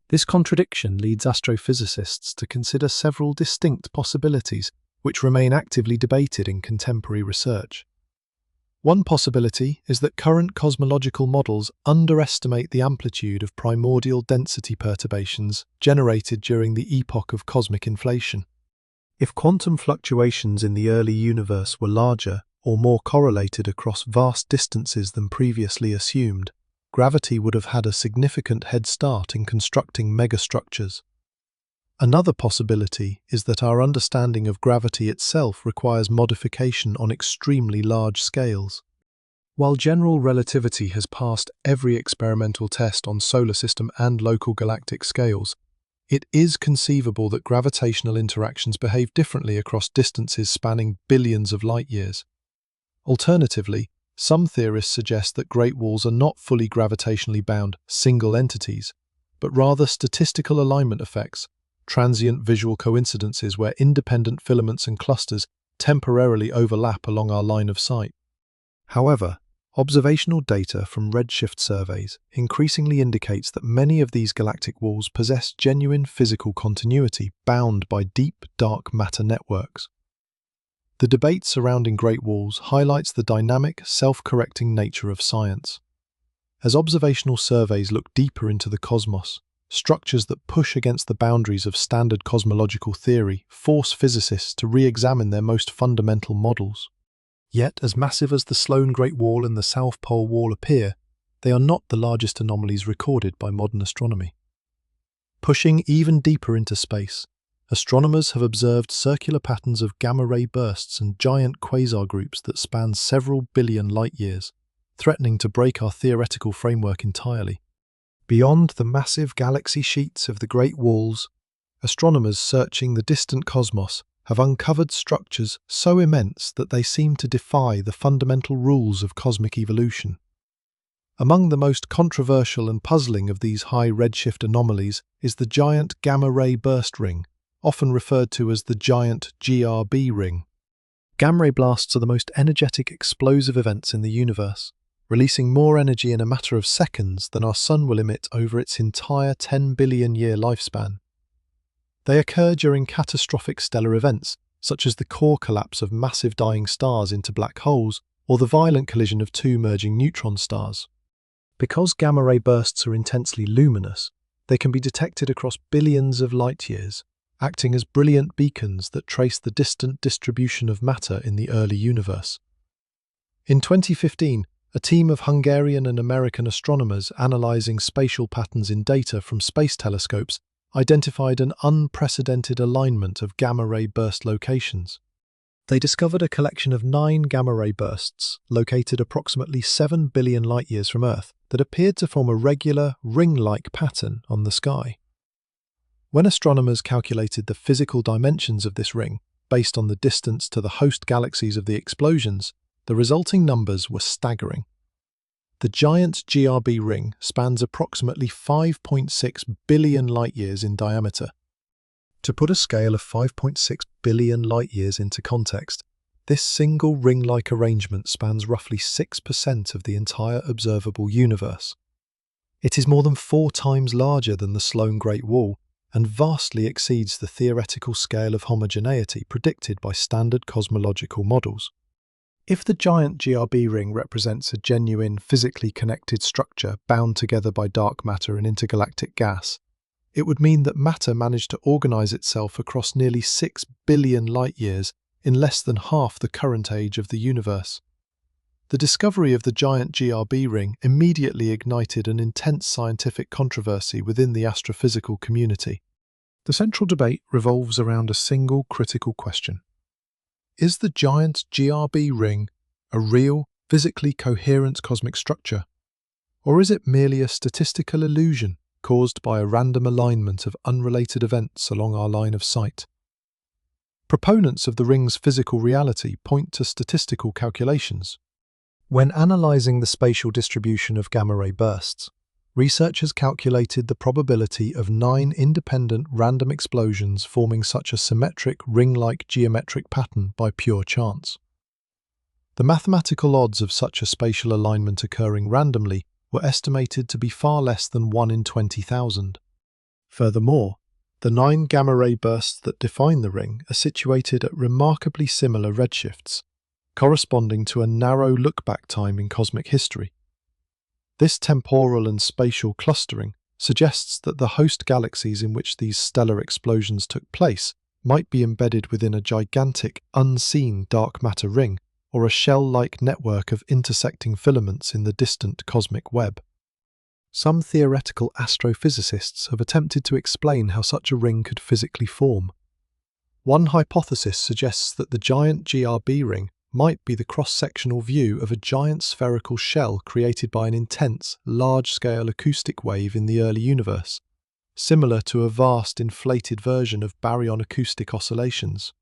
This contradiction leads astrophysicists to consider several distinct possibilities which remain actively debated in contemporary research. One possibility is that current cosmological models underestimate the amplitude of primordial density perturbations generated during the epoch of cosmic inflation. If quantum fluctuations in the early universe were larger or more correlated across vast distances than previously assumed, gravity would have had a significant head start in constructing megastructures. Another possibility is that our understanding of gravity itself requires modification on extremely large scales. While general relativity has passed every experimental test on solar system and local galactic scales, it is conceivable that gravitational interactions behave differently across distances spanning billions of light-years. Alternatively, some theorists suggest that great walls are not fully gravitationally bound single entities, but rather statistical alignment effects, transient visual coincidences where independent filaments and clusters temporarily overlap along our line of sight. However, observational data from redshift surveys increasingly indicates that many of these galactic walls possess genuine physical continuity bound by deep, dark matter networks. The debate surrounding great walls highlights the dynamic, self-correcting nature of science. As observational surveys look deeper into the cosmos, structures that push against the boundaries of standard cosmological theory force physicists to re-examine their most fundamental models. Yet, as massive as the Sloan Great Wall and the South Pole Wall appear, they are not the largest anomalies recorded by modern astronomy. Pushing even deeper into space, astronomers have observed circular patterns of gamma-ray bursts and giant quasar groups that span several billion light-years, threatening to break our theoretical framework entirely. Beyond the massive galaxy sheets of the Great Walls, astronomers searching the distant cosmos have uncovered structures so immense that they seem to defy the fundamental rules of cosmic evolution. Among the most controversial and puzzling of these high redshift anomalies is the giant gamma-ray burst ring, often referred to as the giant GRB ring. Gamma-ray blasts are the most energetic explosive events in the universe, releasing more energy in a matter of seconds than our Sun will emit over its entire 10 billion year lifespan. They occur during catastrophic stellar events, such as the core collapse of massive dying stars into black holes or the violent collision of two merging neutron stars. Because gamma-ray bursts are intensely luminous, they can be detected across billions of light-years, acting as brilliant beacons that trace the distant distribution of matter in the early universe. In 2015, a team of Hungarian and American astronomers analyzing spatial patterns in data from space telescopes identified an unprecedented alignment of gamma-ray burst locations. They discovered a collection of 9 gamma-ray bursts located approximately 7 billion light-years from Earth that appeared to form a regular, ring-like pattern on the sky. When astronomers calculated the physical dimensions of this ring, based on the distance to the host galaxies of the explosions, the resulting numbers were staggering. The giant GRB ring spans approximately 5.6 billion light-years in diameter. To put a scale of 5.6 billion light-years into context, this single ring-like arrangement spans roughly 6% of the entire observable universe. It is more than 4 times larger than the Sloan Great Wall and vastly exceeds the theoretical scale of homogeneity predicted by standard cosmological models. If the giant GRB ring represents a genuine, physically connected structure bound together by dark matter and intergalactic gas, it would mean that matter managed to organize itself across nearly 6 billion light-years in less than half the current age of the universe. The discovery of the giant GRB ring immediately ignited an intense scientific controversy within the astrophysical community. The central debate revolves around a single critical question. Is the giant GRB ring a real, physically coherent cosmic structure? Or is it merely a statistical illusion caused by a random alignment of unrelated events along our line of sight? Proponents of the ring's physical reality point to statistical calculations. When analyzing the spatial distribution of gamma-ray bursts, researchers calculated the probability of 9 independent random explosions forming such a symmetric ring-like geometric pattern by pure chance. The mathematical odds of such a spatial alignment occurring randomly were estimated to be far less than 1 in 20,000. Furthermore, the 9 gamma-ray bursts that define the ring are situated at remarkably similar redshifts, corresponding to a narrow look-back time in cosmic history. This temporal and spatial clustering suggests that the host galaxies in which these stellar explosions took place might be embedded within a gigantic, unseen dark matter ring or a shell-like network of intersecting filaments in the distant cosmic web. Some theoretical astrophysicists have attempted to explain how such a ring could physically form. One hypothesis suggests that the giant GRB ring might be the cross-sectional view of a giant spherical shell created by an intense, large-scale acoustic wave in the early universe, similar to a vast inflated version of baryon acoustic oscillations.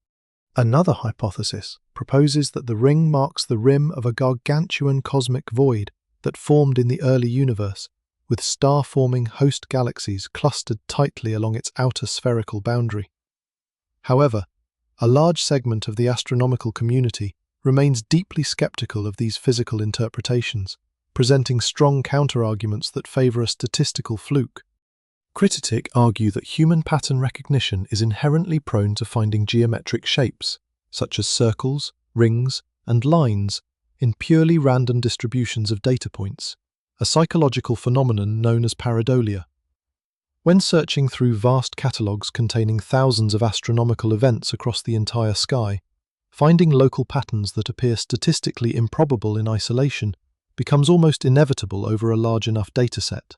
Another hypothesis proposes that the ring marks the rim of a gargantuan cosmic void that formed in the early universe, with star-forming host galaxies clustered tightly along its outer spherical boundary. However, a large segment of the astronomical community remains deeply skeptical of these physical interpretations, presenting strong counterarguments that favor a statistical fluke. Critics argue that human pattern recognition is inherently prone to finding geometric shapes, such as circles, rings, and lines, in purely random distributions of data points, a psychological phenomenon known as pareidolia. When searching through vast catalogues containing thousands of astronomical events across the entire sky, finding local patterns that appear statistically improbable in isolation becomes almost inevitable over a large enough dataset.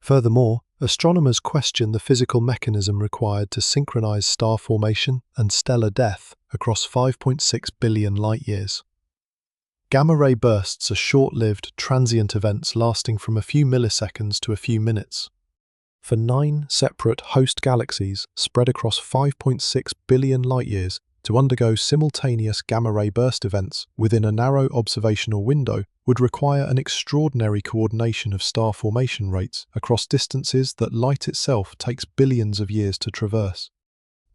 Furthermore, astronomers question the physical mechanism required to synchronize star formation and stellar death across 5.6 billion light-years. Gamma-ray bursts are short-lived, transient events lasting from a few milliseconds to a few minutes. For 9 separate host galaxies spread across 5.6 billion light-years to undergo simultaneous gamma-ray burst events within a narrow observational window would require an extraordinary coordination of star formation rates across distances that light itself takes billions of years to traverse.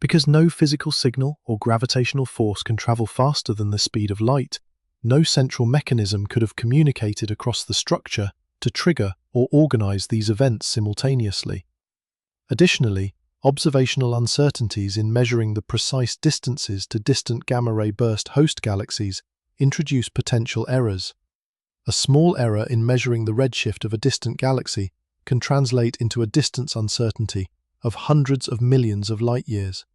Because no physical signal or gravitational force can travel faster than the speed of light, no central mechanism could have communicated across the structure to trigger or organize these events simultaneously. Additionally, observational uncertainties in measuring the precise distances to distant gamma-ray burst host galaxies introduce potential errors. A small error in measuring the redshift of a distant galaxy can translate into a distance uncertainty of hundreds of millions of light-years.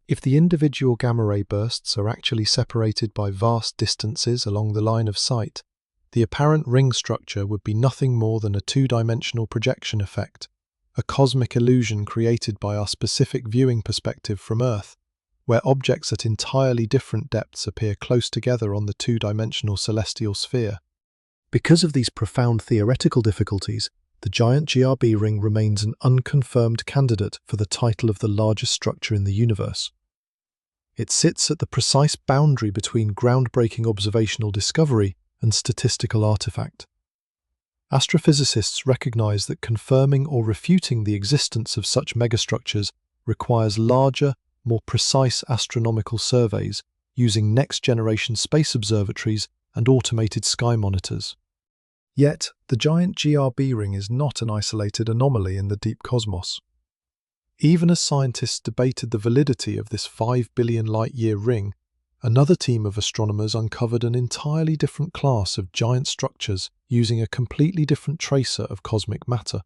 If the individual gamma-ray bursts are actually separated by vast distances along the line of sight, the apparent ring structure would be nothing more than a two-dimensional projection effect, a cosmic illusion created by our specific viewing perspective from Earth, where objects at entirely different depths appear close together on the two-dimensional celestial sphere. Because of these profound theoretical difficulties, the giant GRB ring remains an unconfirmed candidate for the title of the largest structure in the universe. It sits at the precise boundary between groundbreaking observational discovery and statistical artifact. Astrophysicists recognize that confirming or refuting the existence of such megastructures requires larger, more precise astronomical surveys using next-generation space observatories and automated sky monitors. Yet, the giant GRB ring is not an isolated anomaly in the deep cosmos. Even as scientists debated the validity of this 5 billion light-year ring, another team of astronomers uncovered an entirely different class of giant structures using a completely different tracer of cosmic matter.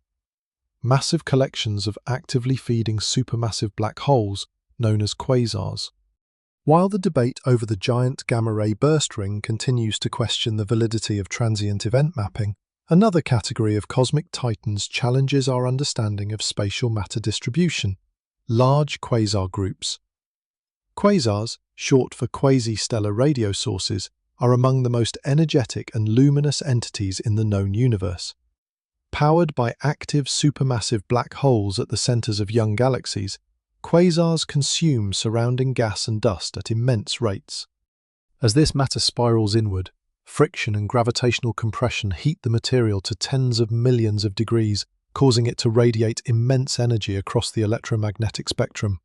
Massive collections of actively feeding supermassive black holes known as quasars. While the debate over the giant gamma-ray burst ring continues to question the validity of transient event mapping, another category of cosmic titans challenges our understanding of spatial matter distribution: large quasar groups. Quasars, short for quasi-stellar radio sources, are among the most energetic and luminous entities in the known universe. Powered by active supermassive black holes at the centers of young galaxies, quasars consume surrounding gas and dust at immense rates. As this matter spirals inward, friction and gravitational compression heat the material to tens of millions of degrees, causing it to radiate immense energy across the electromagnetic spectrum.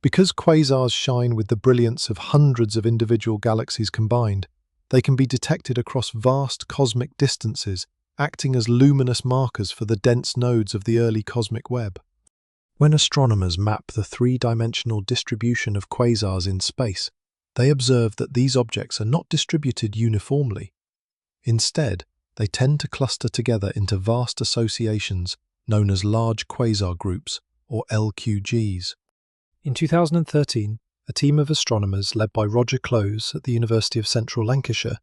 Because quasars shine with the brilliance of hundreds of individual galaxies combined, they can be detected across vast cosmic distances, acting as luminous markers for the dense nodes of the early cosmic web. When astronomers map the three-dimensional distribution of quasars in space, they observe that these objects are not distributed uniformly. Instead, they tend to cluster together into vast associations known as large quasar groups, or LQGs. In 2013, a team of astronomers led by Roger Close at the University of Central Lancashire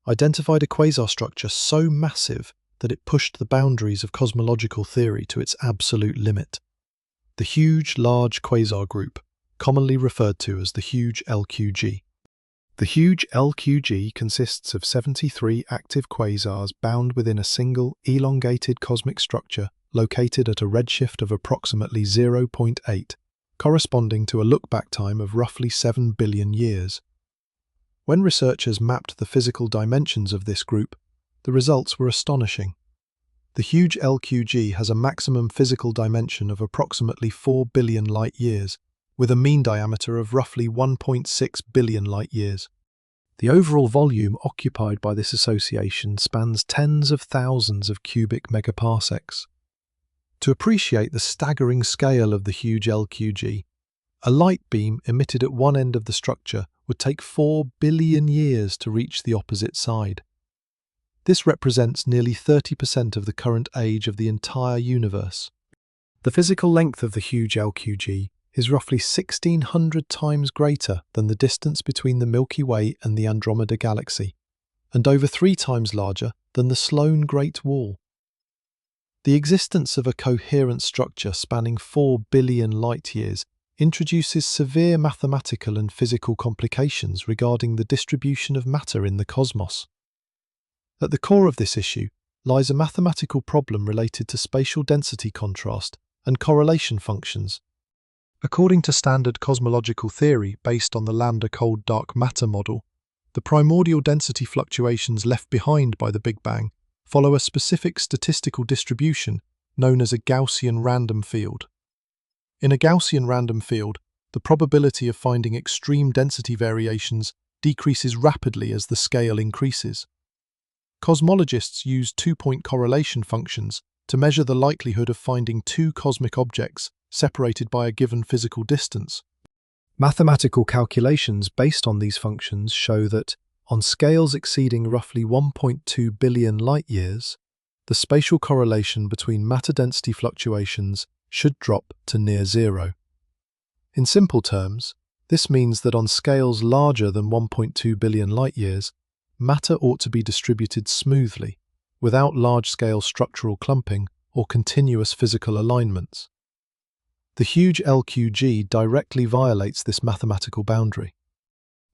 identified a quasar structure so massive that it pushed the boundaries of cosmological theory to its absolute limit. The Huge Large Quasar Group, commonly referred to as the Huge-LQG. The Huge-LQG consists of 73 active quasars bound within a single, elongated cosmic structure located at a redshift of approximately 0.8, corresponding to a look-back time of roughly 7 billion years. When researchers mapped the physical dimensions of this group, the results were astonishing. The Huge-LQG has a maximum physical dimension of approximately 4 billion light-years, with a mean diameter of roughly 1.6 billion light-years. The overall volume occupied by this association spans tens of thousands of cubic megaparsecs. To appreciate the staggering scale of the Huge-LQG, a light beam emitted at one end of the structure would take 4 billion years to reach the opposite side. This represents nearly 30% of the current age of the entire universe. The physical length of the Huge-LQG is roughly 1,600 times greater than the distance between the Milky Way and the Andromeda Galaxy, and over 3 times larger than the Sloan Great Wall. The existence of a coherent structure spanning 4 billion light-years introduces severe mathematical and physical complications regarding the distribution of matter in the cosmos. At the core of this issue lies a mathematical problem related to spatial density contrast and correlation functions. According to standard cosmological theory based on the lambda cold dark matter model, the primordial density fluctuations left behind by the Big Bang follow a specific statistical distribution known as a Gaussian random field. In a Gaussian random field, the probability of finding extreme density variations decreases rapidly as the scale increases. Cosmologists use two-point correlation functions to measure the likelihood of finding two cosmic objects separated by a given physical distance. Mathematical calculations based on these functions show that, on scales exceeding roughly 1.2 billion light-years, the spatial correlation between matter density fluctuations should drop to near zero. In simple terms, this means that on scales larger than 1.2 billion light-years, matter ought to be distributed smoothly, without large-scale structural clumping or continuous physical alignments. The Huge-LQG directly violates this mathematical boundary.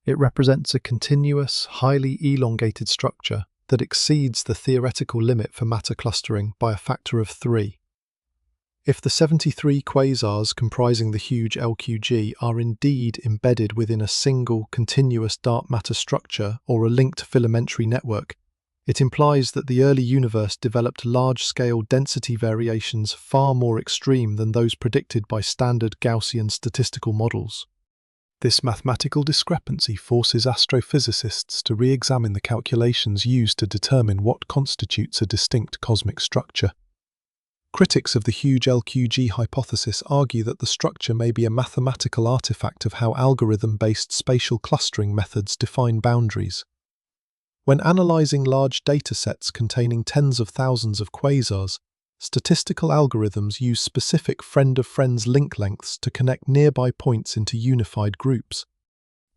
It represents a continuous, highly elongated structure that exceeds the theoretical limit for matter clustering by a factor of 3. If the 73 quasars comprising the Huge-LQG are indeed embedded within a single, continuous dark matter structure or a linked filamentary network, it implies that the early universe developed large-scale density variations far more extreme than those predicted by standard Gaussian statistical models. This mathematical discrepancy forces astrophysicists to re-examine the calculations used to determine what constitutes a distinct cosmic structure. Critics of the Huge-LQG hypothesis argue that the structure may be a mathematical artifact of how algorithm-based spatial clustering methods define boundaries. When analyzing large datasets containing tens of thousands of quasars, statistical algorithms use specific friend-of-friends link lengths to connect nearby points into unified groups.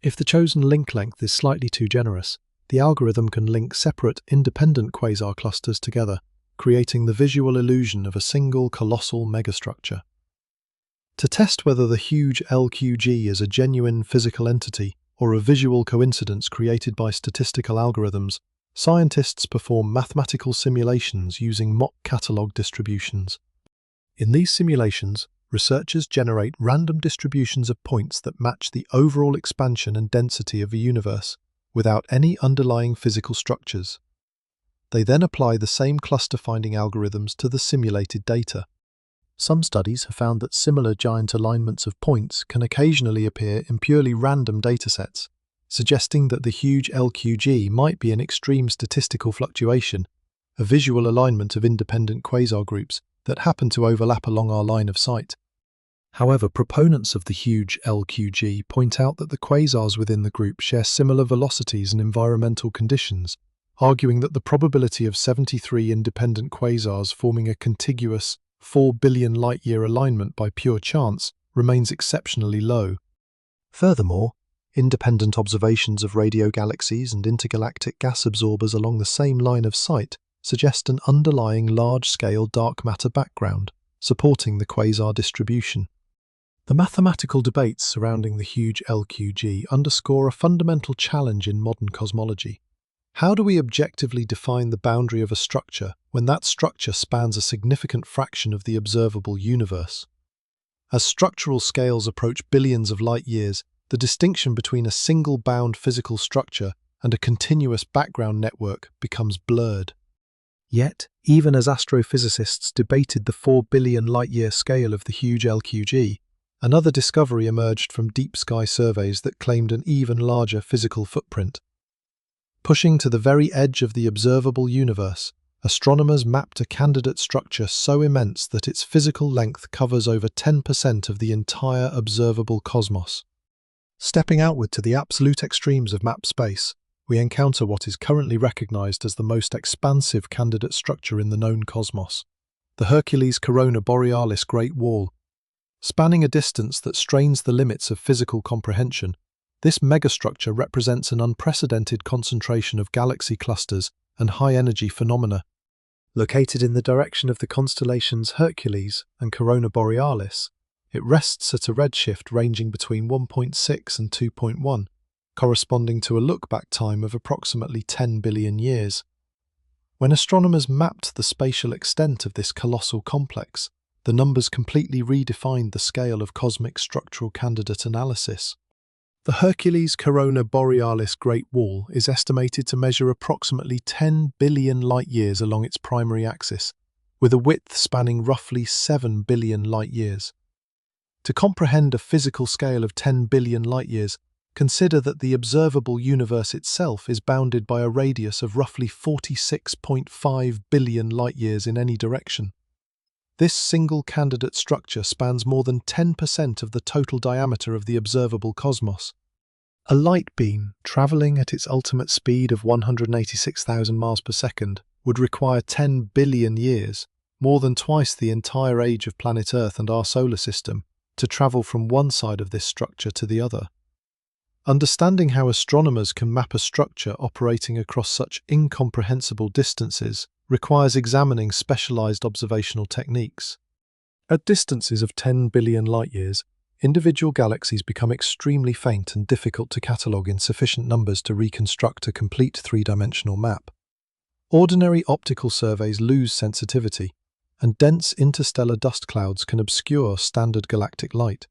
If the chosen link length is slightly too generous, the algorithm can link separate, independent quasar clusters together, creating the visual illusion of a single colossal megastructure. To test whether the Huge-LQG is a genuine physical entity or a visual coincidence created by statistical algorithms, scientists perform mathematical simulations using mock catalog distributions. In these simulations, researchers generate random distributions of points that match the overall expansion and density of a universe, without any underlying physical structures. They then apply the same cluster-finding algorithms to the simulated data. Some studies have found that similar giant alignments of points can occasionally appear in purely random datasets, suggesting that the Huge-LQG might be an extreme statistical fluctuation, a visual alignment of independent quasar groups that happen to overlap along our line of sight. However, proponents of the Huge-LQG point out that the quasars within the group share similar velocities and environmental conditions, arguing that the probability of 73 independent quasars forming a contiguous 4 billion light-year alignment by pure chance remains exceptionally low. Furthermore, independent observations of radio galaxies and intergalactic gas absorbers along the same line of sight suggest an underlying large-scale dark matter background, supporting the quasar distribution. The mathematical debates surrounding the Huge-LQG underscore a fundamental challenge in modern cosmology. How do we objectively define the boundary of a structure when that structure spans a significant fraction of the observable universe? As structural scales approach billions of light-years, the distinction between a single bound physical structure and a continuous background network becomes blurred. Yet, even as astrophysicists debated the 4 billion light-year scale of the Huge-LQG, another discovery emerged from deep sky surveys that claimed an even larger physical footprint. Pushing to the very edge of the observable universe, astronomers mapped a candidate structure so immense that its physical length covers over 10% of the entire observable cosmos. Stepping outward to the absolute extremes of mapped space, we encounter what is currently recognized as the most expansive candidate structure in the known cosmos, the Hercules-Corona Borealis Great Wall. Spanning a distance that strains the limits of physical comprehension, this megastructure represents an unprecedented concentration of galaxy clusters and high-energy phenomena. Located in the direction of the constellations Hercules and Corona Borealis, it rests at a redshift ranging between 1.6 and 2.1, corresponding to a look-back time of approximately 10 billion years. When astronomers mapped the spatial extent of this colossal complex, the numbers completely redefined the scale of cosmic structural candidate analysis. The Hercules-Corona Borealis Great Wall is estimated to measure approximately 10 billion light-years along its primary axis, with a width spanning roughly 7 billion light-years. To comprehend a physical scale of 10 billion light-years, consider that the observable universe itself is bounded by a radius of roughly 46.5 billion light-years in any direction. This single candidate structure spans more than 10% of the total diameter of the observable cosmos. A light beam, travelling at its ultimate speed of 186,000 miles per second, would require 10 billion years, more than twice the entire age of planet Earth and our solar system, to travel from one side of this structure to the other. Understanding how astronomers can map a structure operating across such incomprehensible distances requires examining specialized observational techniques. At distances of 10 billion light-years, individual galaxies become extremely faint and difficult to catalogue in sufficient numbers to reconstruct a complete three-dimensional map. Ordinary optical surveys lose sensitivity, and dense interstellar dust clouds can obscure standard galactic light.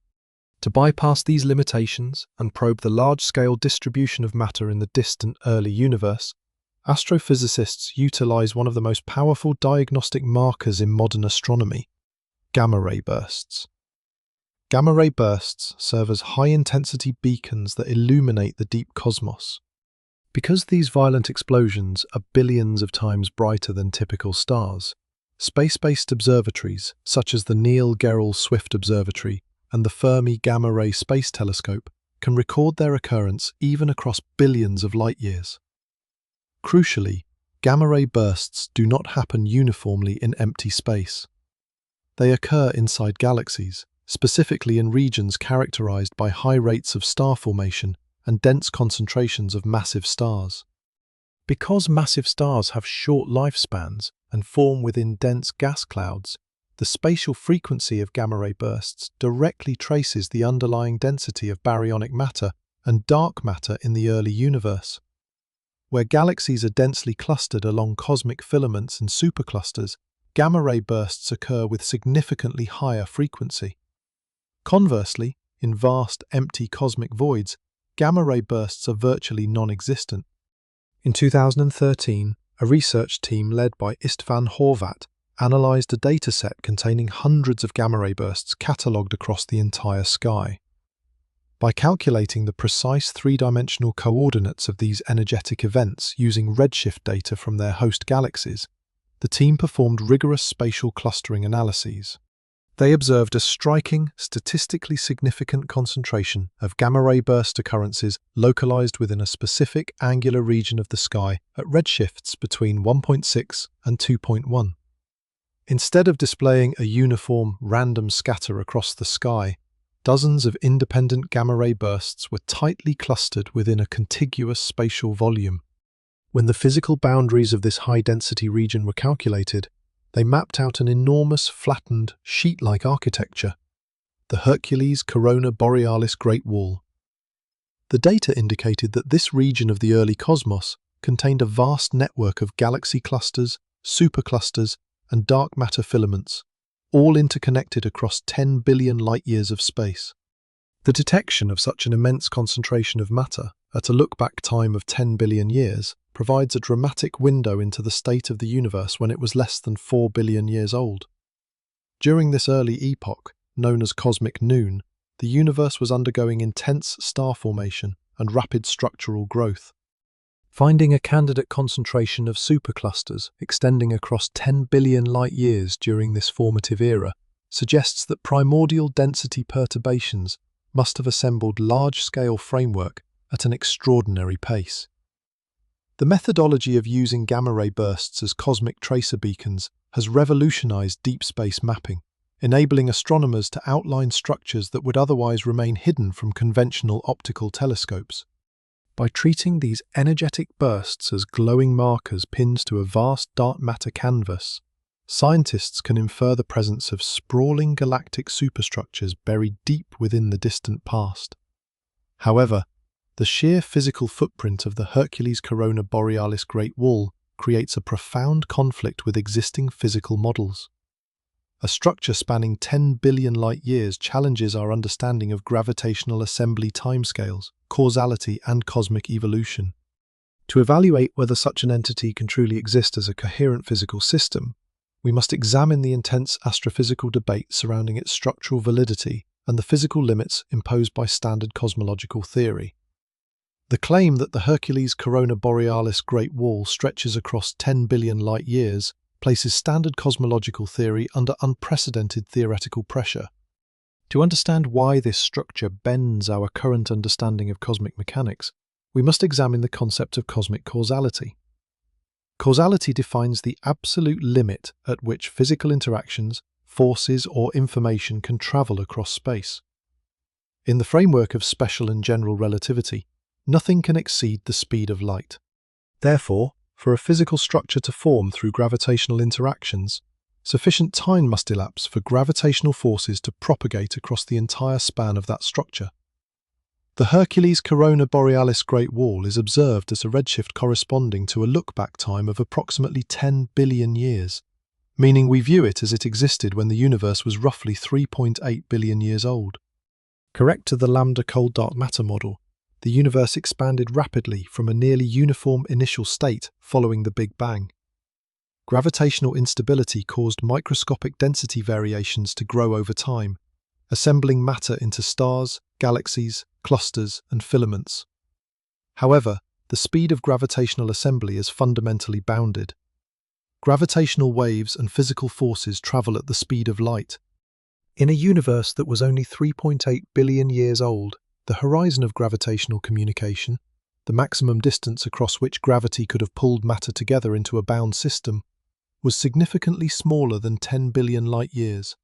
To bypass these limitations and probe the large-scale distribution of matter in the distant early universe, astrophysicists utilize one of the most powerful diagnostic markers in modern astronomy: gamma-ray bursts. Gamma-ray bursts serve as high-intensity beacons that illuminate the deep cosmos. Because these violent explosions are billions of times brighter than typical stars, space-based observatories such as the Neil Gehrels Swift Observatory and the Fermi Gamma-Ray Space Telescope can record their occurrence even across billions of light-years. Crucially, gamma-ray bursts do not happen uniformly in empty space. They occur inside galaxies, specifically in regions characterized by high rates of star formation and dense concentrations of massive stars. Because massive stars have short lifespans and form within dense gas clouds, the spatial frequency of gamma-ray bursts directly traces the underlying density of baryonic matter and dark matter in the early universe. Where galaxies are densely clustered along cosmic filaments and superclusters, gamma-ray bursts occur with significantly higher frequency. Conversely, in vast, empty cosmic voids, gamma-ray bursts are virtually non-existent. In 2013, a research team led by Istvan Horvat analyzed a dataset containing hundreds of gamma-ray bursts catalogued across the entire sky. By calculating the precise three-dimensional coordinates of these energetic events using redshift data from their host galaxies, the team performed rigorous spatial clustering analyses. They observed a striking, statistically significant concentration of gamma-ray burst occurrences localized within a specific angular region of the sky at redshifts between 1.6 and 2.1. Instead of displaying a uniform, random scatter across the sky, dozens of independent gamma-ray bursts were tightly clustered within a contiguous spatial volume. When the physical boundaries of this high-density region were calculated, they mapped out an enormous, flattened, sheet-like architecture, the Hercules-Corona Borealis Great Wall. The data indicated that this region of the early cosmos contained a vast network of galaxy clusters, superclusters, and dark matter filaments, all interconnected across 10 billion light-years of space. The detection of such an immense concentration of matter at a look-back time of 10 billion years provides a dramatic window into the state of the universe when it was less than 4 billion years old. During this early epoch, known as cosmic noon, the universe was undergoing intense star formation and rapid structural growth. Finding a candidate concentration of superclusters extending across 10 billion light-years during this formative era suggests that primordial density perturbations must have assembled large-scale framework at an extraordinary pace. The methodology of using gamma-ray bursts as cosmic tracer beacons has revolutionized deep space mapping, enabling astronomers to outline structures that would otherwise remain hidden from conventional optical telescopes. By treating these energetic bursts as glowing markers pinned to a vast dark matter canvas, scientists can infer the presence of sprawling galactic superstructures buried deep within the distant past. However, the sheer physical footprint of the Hercules-Corona Borealis Great Wall creates a profound conflict with existing physical models. A structure spanning 10 billion light-years challenges our understanding of gravitational assembly timescales, causality, and cosmic evolution. To evaluate whether such an entity can truly exist as a coherent physical system, we must examine the intense astrophysical debate surrounding its structural validity and the physical limits imposed by standard cosmological theory. The claim that the Hercules-Corona Borealis Great Wall stretches across 10 billion light-years places standard cosmological theory under unprecedented theoretical pressure. To understand why this structure bends our current understanding of cosmic mechanics, we must examine the concept of cosmic causality. Causality defines the absolute limit at which physical interactions, forces, or information can travel across space. In the framework of special and general relativity, nothing can exceed the speed of light. Therefore, for a physical structure to form through gravitational interactions, sufficient time must elapse for gravitational forces to propagate across the entire span of that structure. The Hercules-Corona Borealis Great Wall is observed at a redshift corresponding to a look-back time of approximately 10 billion years, meaning we view it as it existed when the universe was roughly 3.8 billion years old. Correct to the lambda cold dark matter model, the universe expanded rapidly from a nearly uniform initial state following the Big Bang. Gravitational instability caused microscopic density variations to grow over time, assembling matter into stars, galaxies, clusters, and filaments. However, the speed of gravitational assembly is fundamentally bounded. Gravitational waves and physical forces travel at the speed of light. In a universe that was only 3.8 billion years old, the horizon of gravitational communication, the maximum distance across which gravity could have pulled matter together into a bound system, was significantly smaller than 10 billion light-years.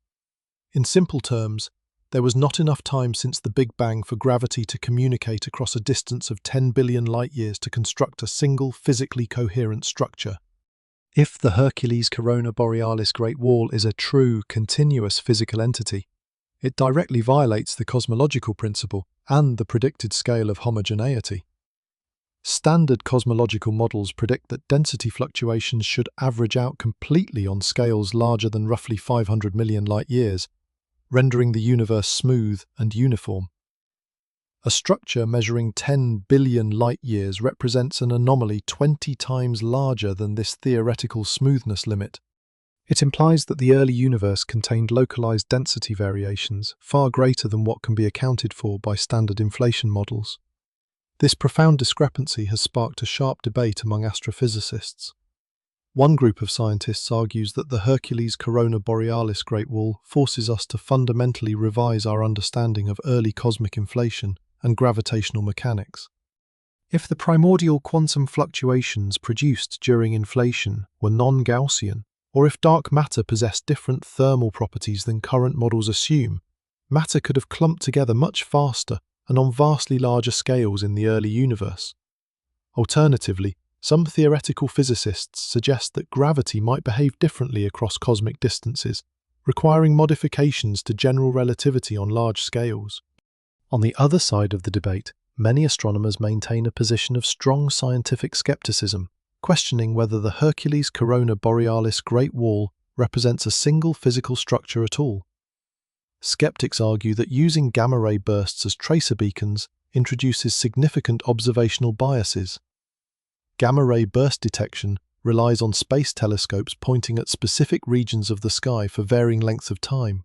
In simple terms, there was not enough time since the Big Bang for gravity to communicate across a distance of 10 billion light-years to construct a single physically coherent structure. If the Hercules-Corona Borealis Great Wall is a true, continuous physical entity, it directly violates the cosmological principle and the predicted scale of homogeneity. Standard cosmological models predict that density fluctuations should average out completely on scales larger than roughly 500 million light-years, rendering the universe smooth and uniform. A structure measuring 10 billion light-years represents an anomaly 20 times larger than this theoretical smoothness limit. It implies that the early universe contained localized density variations far greater than what can be accounted for by standard inflation models. This profound discrepancy has sparked a sharp debate among astrophysicists. One group of scientists argues that the Hercules-Corona Borealis Great Wall forces us to fundamentally revise our understanding of early cosmic inflation and gravitational mechanics. If the primordial quantum fluctuations produced during inflation were non-Gaussian, or if dark matter possessed different thermal properties than current models assume, matter could have clumped together much faster and on vastly larger scales in the early universe. Alternatively, Some theoretical physicists suggest that gravity might behave differently across cosmic distances, requiring modifications to general relativity on large scales. On the other side of the debate, many astronomers maintain a position of strong scientific skepticism, questioning whether the Hercules-Corona Borealis Great Wall represents a single physical structure at all. Skeptics argue that using gamma-ray bursts as tracer beacons introduces significant observational biases. Gamma-ray burst detection relies on space telescopes pointing at specific regions of the sky for varying lengths of time.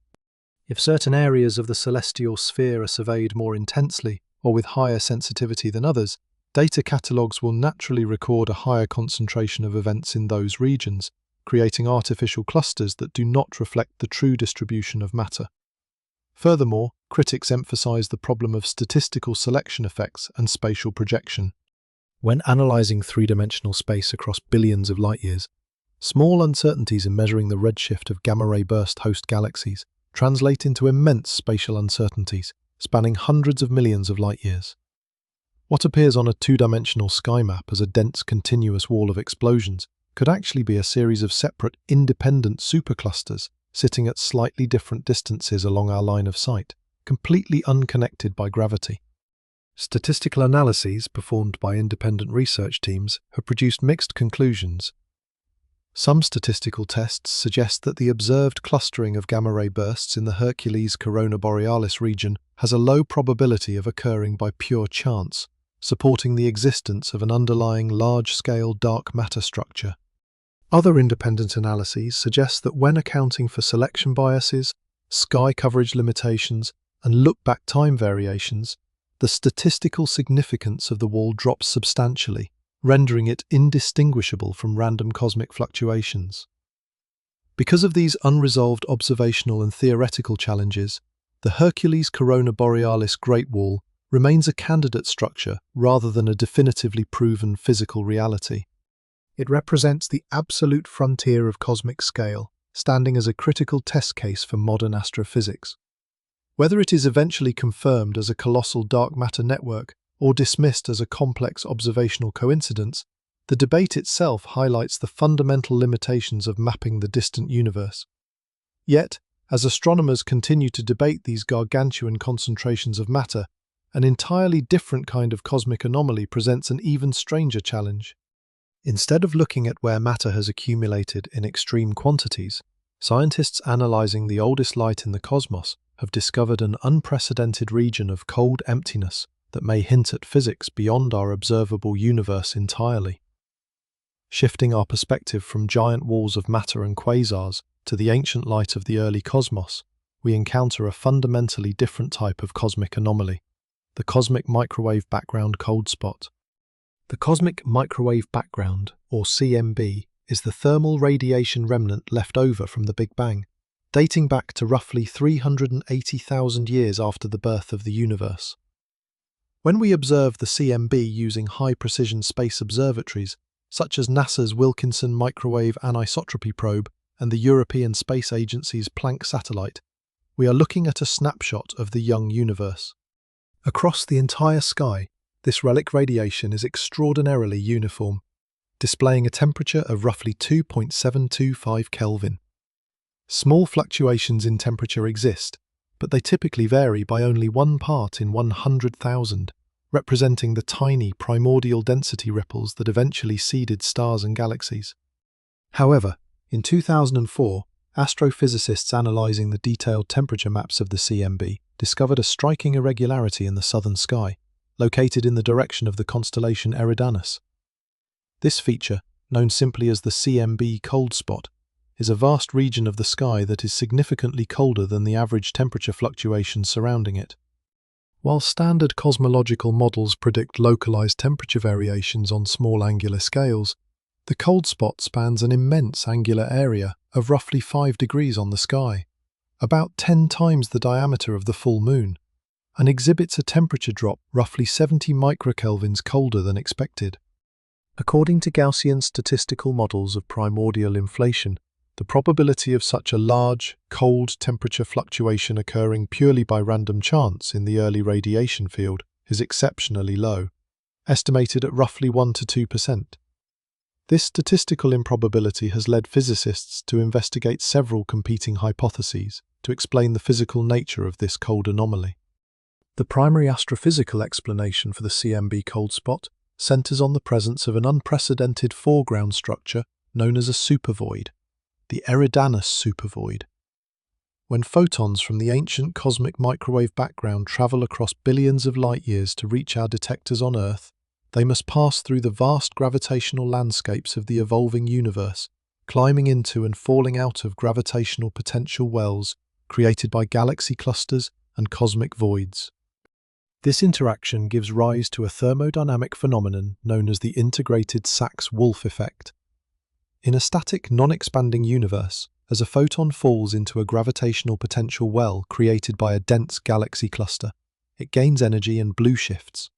If certain areas of the celestial sphere are surveyed more intensely or with higher sensitivity than others, data catalogues will naturally record a higher concentration of events in those regions, creating artificial clusters that do not reflect the true distribution of matter. Furthermore, critics emphasize the problem of statistical selection effects and spatial projection. When analyzing three-dimensional space across billions of light-years, small uncertainties in measuring the redshift of gamma-ray burst host galaxies translate into immense spatial uncertainties, spanning hundreds of millions of light-years. What appears on a two-dimensional sky map as a dense continuous wall of explosions could actually be a series of separate, independent superclusters sitting at slightly different distances along our line of sight, completely unconnected by gravity. Statistical analyses performed by independent research teams have produced mixed conclusions. Some statistical tests suggest that the observed clustering of gamma-ray bursts in the Hercules-Corona Borealis region has a low probability of occurring by pure chance, supporting the existence of an underlying large-scale dark matter structure. Other independent analyses suggest that when accounting for selection biases, sky coverage limitations, and look-back time variations, the statistical significance of the wall drops substantially, rendering it indistinguishable from random cosmic fluctuations. Because of these unresolved observational and theoretical challenges, the Hercules-Corona Borealis Great Wall remains a candidate structure rather than a definitively proven physical reality. It represents the absolute frontier of cosmic scale, standing as a critical test case for modern astrophysics. Whether it is eventually confirmed as a colossal dark matter network or dismissed as a complex observational coincidence, the debate itself highlights the fundamental limitations of mapping the distant universe. Yet, as astronomers continue to debate these gargantuan concentrations of matter, an entirely different kind of cosmic anomaly presents an even stranger challenge. Instead of looking at where matter has accumulated in extreme quantities, scientists analyzing the oldest light in the cosmos have discovered an unprecedented region of cold emptiness that may hint at physics beyond our observable universe entirely. Shifting our perspective from giant walls of matter and quasars to the ancient light of the early cosmos, we encounter a fundamentally different type of cosmic anomaly, the cosmic microwave background cold spot. The cosmic microwave background, or CMB, is the thermal radiation remnant left over from the Big Bang, dating back to roughly 380,000 years after the birth of the universe. When we observe the CMB using high-precision space observatories, such as NASA's Wilkinson Microwave Anisotropy Probe and the European Space Agency's Planck satellite, we are looking at a snapshot of the young universe. Across the entire sky, this relic radiation is extraordinarily uniform, displaying a temperature of roughly 2.725 Kelvin. Small fluctuations in temperature exist, but they typically vary by only 1 part in 100,000, representing the tiny primordial density ripples that eventually seeded stars and galaxies. However, in 2004, astrophysicists analyzing the detailed temperature maps of the CMB discovered a striking irregularity in the southern sky, located in the direction of the constellation Eridanus. This feature, known simply as the CMB cold spot, is a vast region of the sky that is significantly colder than the average temperature fluctuations surrounding it. While standard cosmological models predict localized temperature variations on small angular scales, the cold spot spans an immense angular area of roughly 5 degrees on the sky, about 10 times the diameter of the full moon, and exhibits a temperature drop roughly 70 microkelvins colder than expected. According to Gaussian statistical models of primordial inflation, the probability of such a large, cold temperature fluctuation occurring purely by random chance in the early radiation field is exceptionally low, estimated at roughly 1 to 2%. This statistical improbability has led physicists to investigate several competing hypotheses to explain the physical nature of this cold anomaly. The primary astrophysical explanation for the CMB cold spot centers on the presence of an unprecedented foreground structure known as a supervoid, the Eridanus supervoid. When photons from the ancient cosmic microwave background travel across billions of light-years to reach our detectors on Earth, they must pass through the vast gravitational landscapes of the evolving universe, climbing into and falling out of gravitational potential wells created by galaxy clusters and cosmic voids. This interaction gives rise to a thermodynamic phenomenon known as the integrated Sachs-Wolf effect. In a static, non-expanding universe, as a photon falls into a gravitational potential well created by a dense galaxy cluster, it gains energy and blue shifts.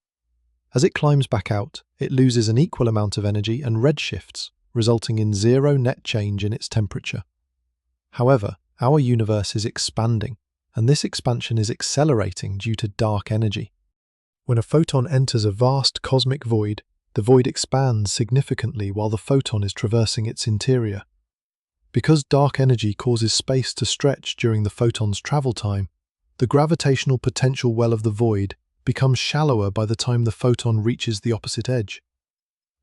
As it climbs back out, it loses an equal amount of energy and red shifts, resulting in zero net change in its temperature. However, our universe is expanding, and this expansion is accelerating due to dark energy. When a photon enters a vast cosmic void, the void expands significantly while the photon is traversing its interior. Because dark energy causes space to stretch during the photon's travel time, the gravitational potential well of the void becomes shallower by the time the photon reaches the opposite edge.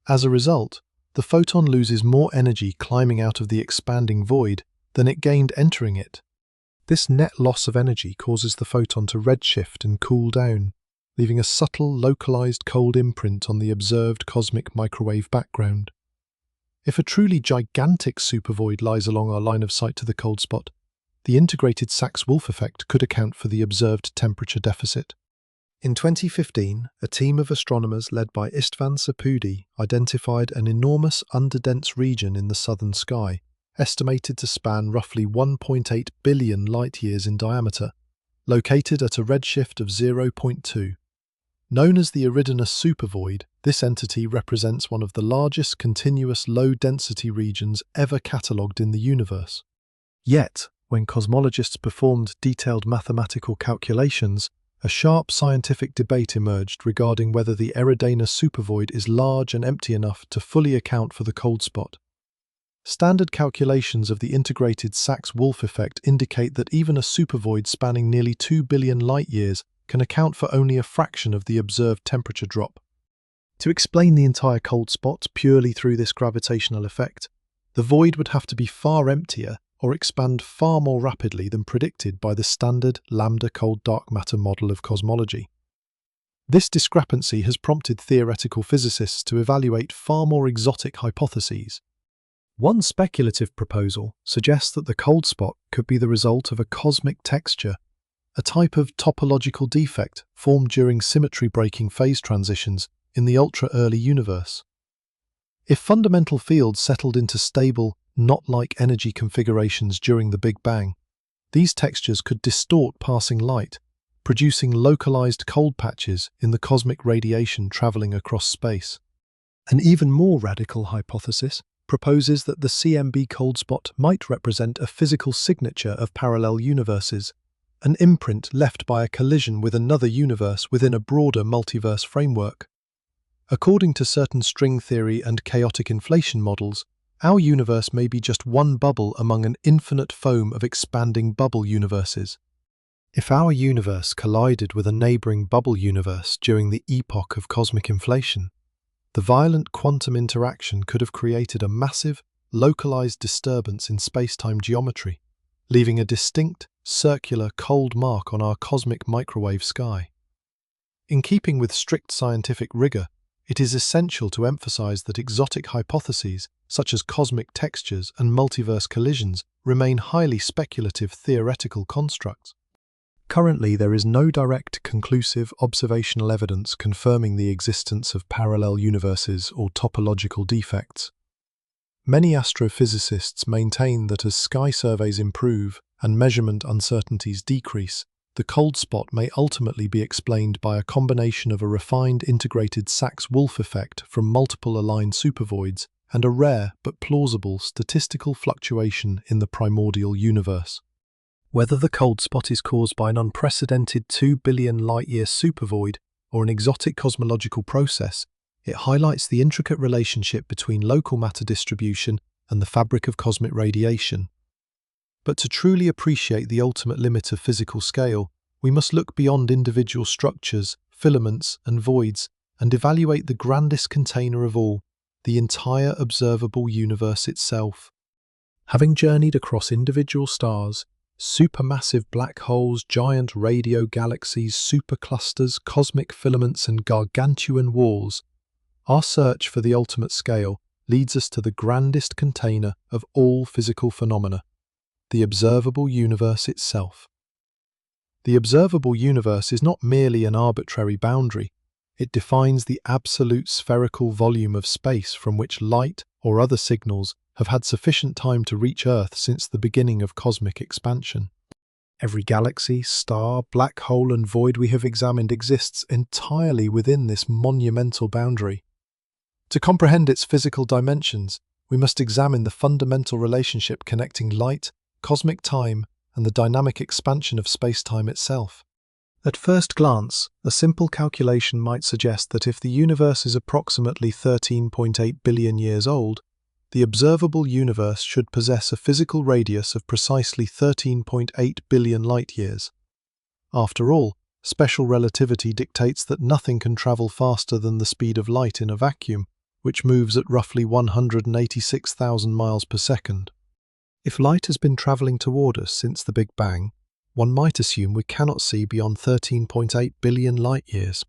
As a result, the photon loses more energy climbing out of the expanding void than it gained entering it. This net loss of energy causes the photon to redshift and cool down, leaving a subtle, localized cold imprint on the observed cosmic microwave background. If a truly gigantic supervoid lies along our line of sight to the cold spot, the integrated Sachs-Wolf effect could account for the observed temperature deficit. In 2015, a team of astronomers led by Istvan Sapudi identified an enormous underdense region in the southern sky, estimated to span roughly 1.8 billion light-years in diameter, located at a redshift of 0.2. Known as the Eridanus supervoid, this entity represents one of the largest continuous low-density regions ever catalogued in the universe. Yet, when cosmologists performed detailed mathematical calculations, a sharp scientific debate emerged regarding whether the Eridanus supervoid is large and empty enough to fully account for the cold spot. Standard calculations of the integrated Sachs-Wolf effect indicate that even a supervoid spanning nearly 2 billion light-years can account for only a fraction of the observed temperature drop. To explain the entire cold spot purely through this gravitational effect, the void would have to be far emptier or expand far more rapidly than predicted by the standard lambda cold dark matter model of cosmology. This discrepancy has prompted theoretical physicists to evaluate far more exotic hypotheses. One speculative proposal suggests that the cold spot could be the result of a cosmic texture, a type of topological defect formed during symmetry-breaking phase transitions in the ultra-early universe. If fundamental fields settled into stable, knot-like energy configurations during the Big Bang, these textures could distort passing light, producing localized cold patches in the cosmic radiation traveling across space. An even more radical hypothesis proposes that the CMB cold spot might represent a physical signature of parallel universes, an imprint left by a collision with another universe within a broader multiverse framework. According to certain string theory and chaotic inflation models, our universe may be just one bubble among an infinite foam of expanding bubble universes. If our universe collided with a neighboring bubble universe during the epoch of cosmic inflation, the violent quantum interaction could have created a massive, localized disturbance in space-time geometry, leaving a distinct, circular, cold mark on our cosmic microwave sky. In keeping with strict scientific rigor, it is essential to emphasize that exotic hypotheses, such as cosmic textures and multiverse collisions, remain highly speculative theoretical constructs. Currently, there is no direct, conclusive observational evidence confirming the existence of parallel universes or topological defects. Many astrophysicists maintain that as sky surveys improve and measurement uncertainties decrease, the cold spot may ultimately be explained by a combination of a refined integrated Sachs-Wolf effect from multiple aligned supervoids and a rare but plausible statistical fluctuation in the primordial universe. Whether the cold spot is caused by an unprecedented 2 billion light-year supervoid or an exotic cosmological process, It highlights the intricate relationship between local matter distribution and the fabric of cosmic radiation. But to truly appreciate the ultimate limit of physical scale, we must look beyond individual structures, filaments, and voids, and evaluate the grandest container of all, the entire observable universe itself. Having journeyed across individual stars, supermassive black holes, giant radio galaxies, superclusters, cosmic filaments, and gargantuan walls, our search for the ultimate scale leads us to the grandest container of all physical phenomena, the observable universe itself. The observable universe is not merely an arbitrary boundary. It defines the absolute spherical volume of space from which light or other signals have had sufficient time to reach Earth since the beginning of cosmic expansion. Every galaxy, star, black hole, and void we have examined exists entirely within this monumental boundary. To comprehend its physical dimensions, we must examine the fundamental relationship connecting light, cosmic time, and the dynamic expansion of space-time itself. At first glance, a simple calculation might suggest that if the universe is approximately 13.8 billion years old, the observable universe should possess a physical radius of precisely 13.8 billion light-years. After all, special relativity dictates that nothing can travel faster than the speed of light in a vacuum, which moves at roughly 186,000 miles per second. If light has been travelling toward us since the Big Bang, one might assume we cannot see beyond 13.8 billion light-years.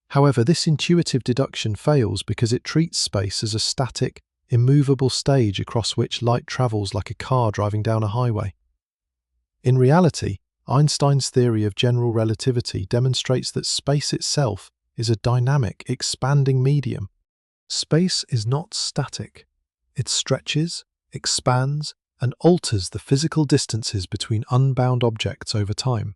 However, this intuitive deduction fails because it treats space as a static, immovable stage across which light travels like a car driving down a highway. In reality, Einstein's theory of general relativity demonstrates that space itself is a dynamic, expanding medium. Space is not static. It stretches, expands, and alters the physical distances between unbound objects over time.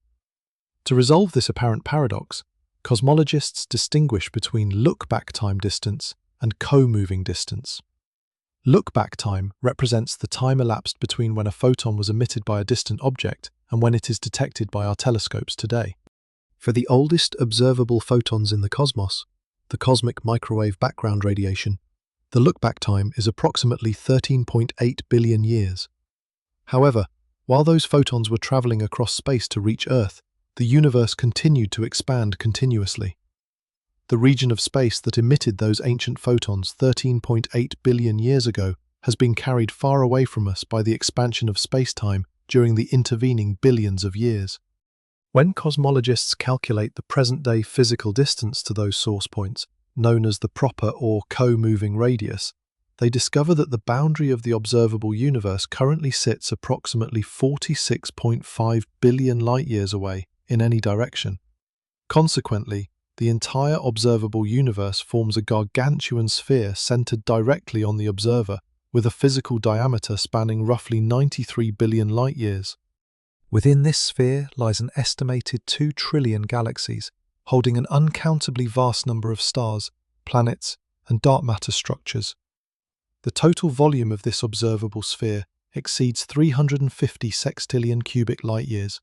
To resolve this apparent paradox, cosmologists distinguish between look-back time distance and co-moving distance. Look-back time represents the time elapsed between when a photon was emitted by a distant object and when it is detected by our telescopes today. For the oldest observable photons in the cosmos, the cosmic microwave background radiation, the look-back time is approximately 13.8 billion years. However, while those photons were traveling across space to reach Earth, the universe continued to expand continuously. The region of space that emitted those ancient photons 13.8 billion years ago has been carried far away from us by the expansion of space-time during the intervening billions of years. When cosmologists calculate the present-day physical distance to those source points, known as the proper or co-moving radius, they discover that the boundary of the observable universe currently sits approximately 46.5 billion light-years away in any direction. Consequently, the entire observable universe forms a gargantuan sphere centered directly on the observer, with a physical diameter spanning roughly 93 billion light-years. Within this sphere lies an estimated 2 trillion galaxies, holding an uncountably vast number of stars, planets, and dark matter structures. The total volume of this observable sphere exceeds 350 sextillion cubic light-years.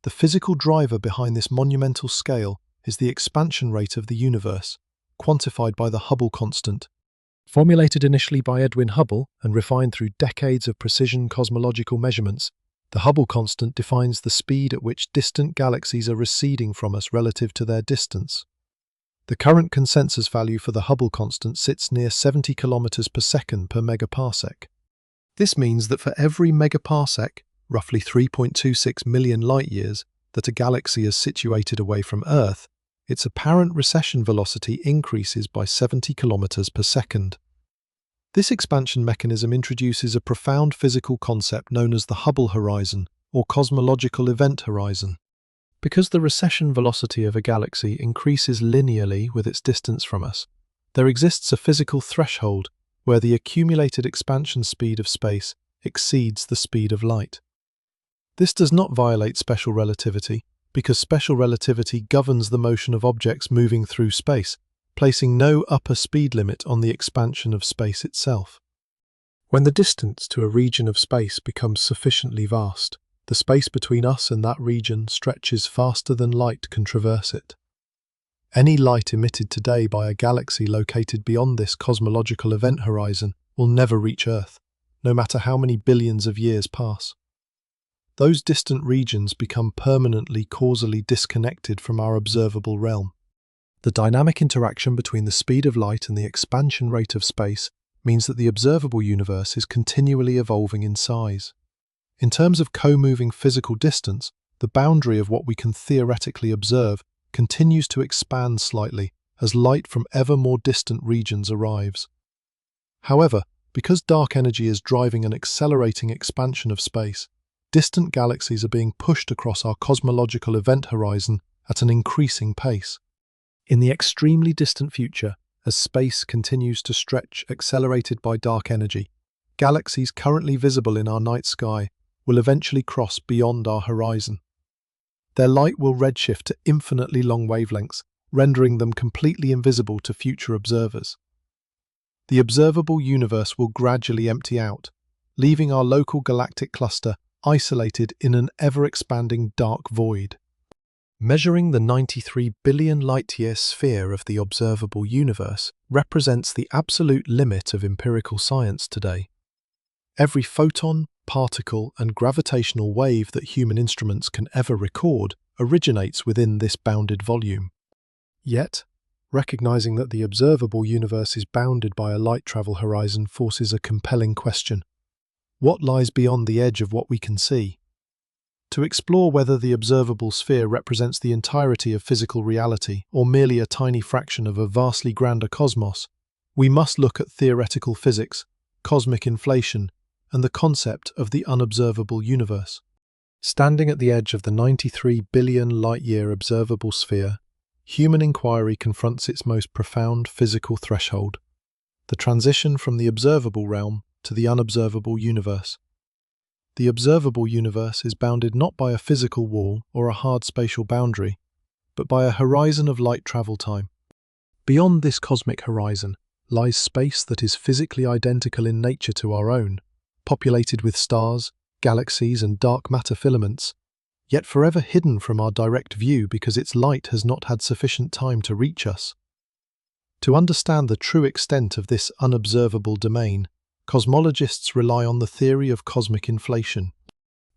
The physical driver behind this monumental scale is the expansion rate of the universe, quantified by the Hubble constant. Formulated initially by Edwin Hubble and refined through decades of precision cosmological measurements, the Hubble constant defines the speed at which distant galaxies are receding from us relative to their distance. The current consensus value for the Hubble constant sits near 70 kilometers per second per megaparsec. This means that for every megaparsec, roughly 3.26 million light-years, that a galaxy is situated away from Earth, its apparent recession velocity increases by 70 kilometers per second. This expansion mechanism introduces a profound physical concept known as the Hubble horizon, or cosmological event horizon. Because the recession velocity of a galaxy increases linearly with its distance from us, there exists a physical threshold where the accumulated expansion speed of space exceeds the speed of light. This does not violate special relativity, because special relativity governs the motion of objects moving through space, placing no upper speed limit on the expansion of space itself. When the distance to a region of space becomes sufficiently vast, the space between us and that region stretches faster than light can traverse it. Any light emitted today by a galaxy located beyond this cosmological event horizon will never reach Earth, no matter how many billions of years pass. Those distant regions become permanently causally disconnected from our observable realm. The dynamic interaction between the speed of light and the expansion rate of space means that the observable universe is continually evolving in size. In terms of co-moving physical distance, the boundary of what we can theoretically observe continues to expand slightly as light from ever more distant regions arrives. However, because dark energy is driving an accelerating expansion of space, distant galaxies are being pushed across our cosmological event horizon at an increasing pace. In the extremely distant future, as space continues to stretch accelerated by dark energy, galaxies currently visible in our night sky will eventually cross beyond our horizon. Their light will redshift to infinitely long wavelengths, rendering them completely invisible to future observers. The observable universe will gradually empty out, leaving our local galactic cluster isolated in an ever-expanding dark void. Measuring the 93 billion light-year sphere of the observable universe represents the absolute limit of empirical science today. Every photon, particle, and gravitational wave that human instruments can ever record originates within this bounded volume. Yet, recognizing that the observable universe is bounded by a light travel horizon forces a compelling question. What lies beyond the edge of what we can see? To explore whether the observable sphere represents the entirety of physical reality or merely a tiny fraction of a vastly grander cosmos, we must look at theoretical physics, cosmic inflation, and the concept of the unobservable universe. Standing at the edge of the 93 billion light-year observable sphere, human inquiry confronts its most profound physical threshold, the transition from the observable realm to the unobservable universe. The observable universe is bounded not by a physical wall or a hard spatial boundary, but by a horizon of light travel time. Beyond this cosmic horizon lies space that is physically identical in nature to our own, populated with stars, galaxies, and dark matter filaments, yet forever hidden from our direct view because its light has not had sufficient time to reach us. To understand the true extent of this unobservable domain, cosmologists rely on the theory of cosmic inflation.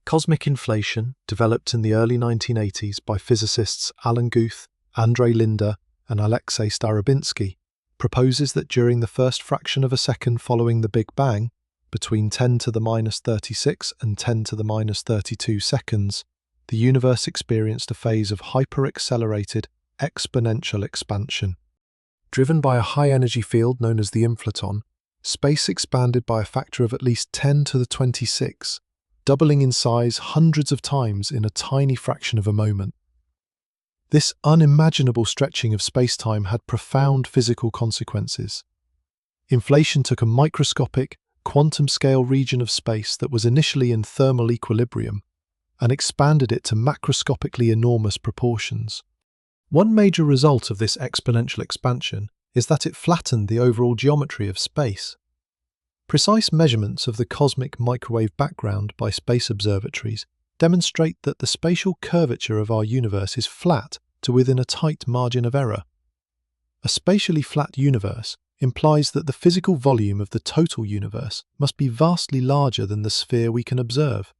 Cosmic inflation, developed in the early 1980s by physicists Alan Guth, Andrei Linde, and Alexei Starobinsky, proposes that during the first fraction of a second following the Big Bang, between 10 to the minus 36 and 10 to the minus 32 seconds, the universe experienced a phase of hyper-accelerated, exponential expansion. Driven by a high-energy field known as the inflaton, space expanded by a factor of at least 10 to the 26, doubling in size hundreds of times in a tiny fraction of a moment. This unimaginable stretching of space-time had profound physical consequences. Inflation took a microscopic, quantum-scale region of space that was initially in thermal equilibrium and expanded it to macroscopically enormous proportions. One major result of this exponential expansion is that it flattened the overall geometry of space. Precise measurements of the cosmic microwave background by space observatories demonstrate that the spatial curvature of our universe is flat to within a tight margin of error. A spatially flat universe implies that the physical volume of the total universe must be vastly larger than the sphere we can observe.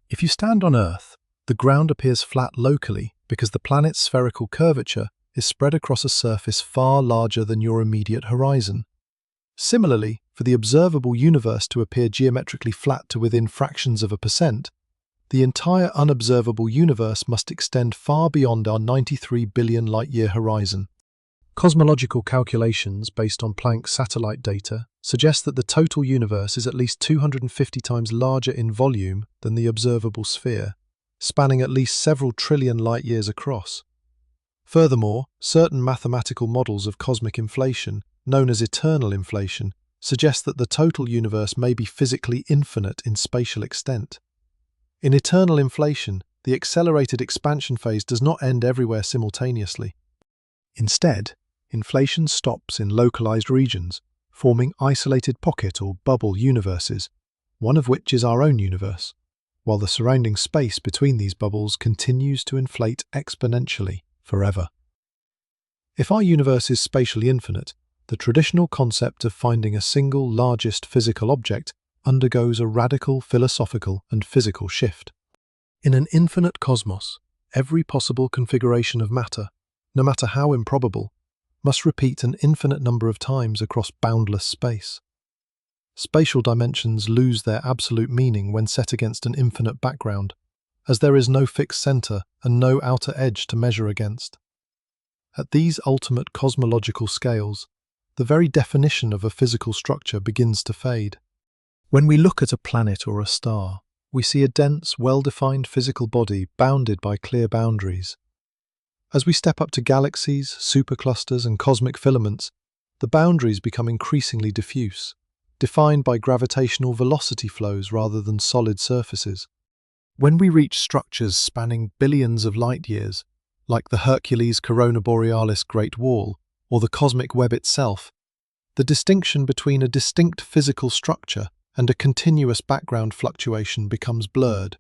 If you stand on Earth, the ground appears flat locally because the planet's spherical curvature is spread across a surface far larger than your immediate horizon. Similarly, for the observable universe to appear geometrically flat to within fractions of a percent, the entire unobservable universe must extend far beyond our 93 billion light-year horizon. Cosmological calculations based on Planck's satellite data suggest that the total universe is at least 250 times larger in volume than the observable sphere, spanning at least several trillion light-years across. Furthermore, certain mathematical models of cosmic inflation, known as eternal inflation, suggest that the total universe may be physically infinite in spatial extent. In eternal inflation, the accelerated expansion phase does not end everywhere simultaneously. Instead, inflation stops in localized regions, forming isolated pocket or bubble universes, one of which is our own universe, while the surrounding space between these bubbles continues to inflate exponentially forever. If our universe is spatially infinite, the traditional concept of finding a single largest physical object undergoes a radical philosophical and physical shift. In an infinite cosmos, every possible configuration of matter, no matter how improbable, must repeat an infinite number of times across boundless space. Spatial dimensions lose their absolute meaning when set against an infinite background, as there is no fixed center and no outer edge to measure against. At these ultimate cosmological scales, the very definition of a physical structure begins to fade. When we look at a planet or a star, we see a dense, well-defined physical body bounded by clear boundaries. As we step up to galaxies, superclusters, and cosmic filaments, the boundaries become increasingly diffuse, defined by gravitational velocity flows rather than solid surfaces. When we reach structures spanning billions of light-years, like the Hercules-Corona Borealis Great Wall or the cosmic web itself, the distinction between a distinct physical structure and a continuous background fluctuation becomes blurred.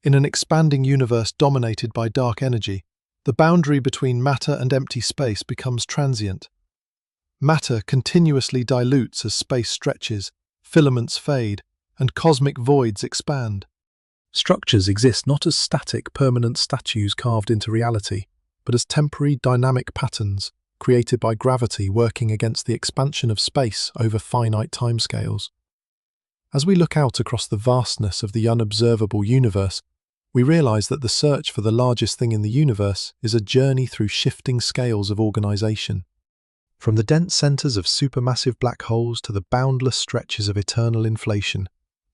In an expanding universe dominated by dark energy, the boundary between matter and empty space becomes transient. Matter continuously dilutes as space stretches, filaments fade, and cosmic voids expand. Structures exist not as static, permanent statues carved into reality, but as temporary, dynamic patterns created by gravity working against the expansion of space over finite timescales. As we look out across the vastness of the unobservable universe, we realize that the search for the largest thing in the universe is a journey through shifting scales of organization. From the dense centers of supermassive black holes to the boundless stretches of eternal inflation,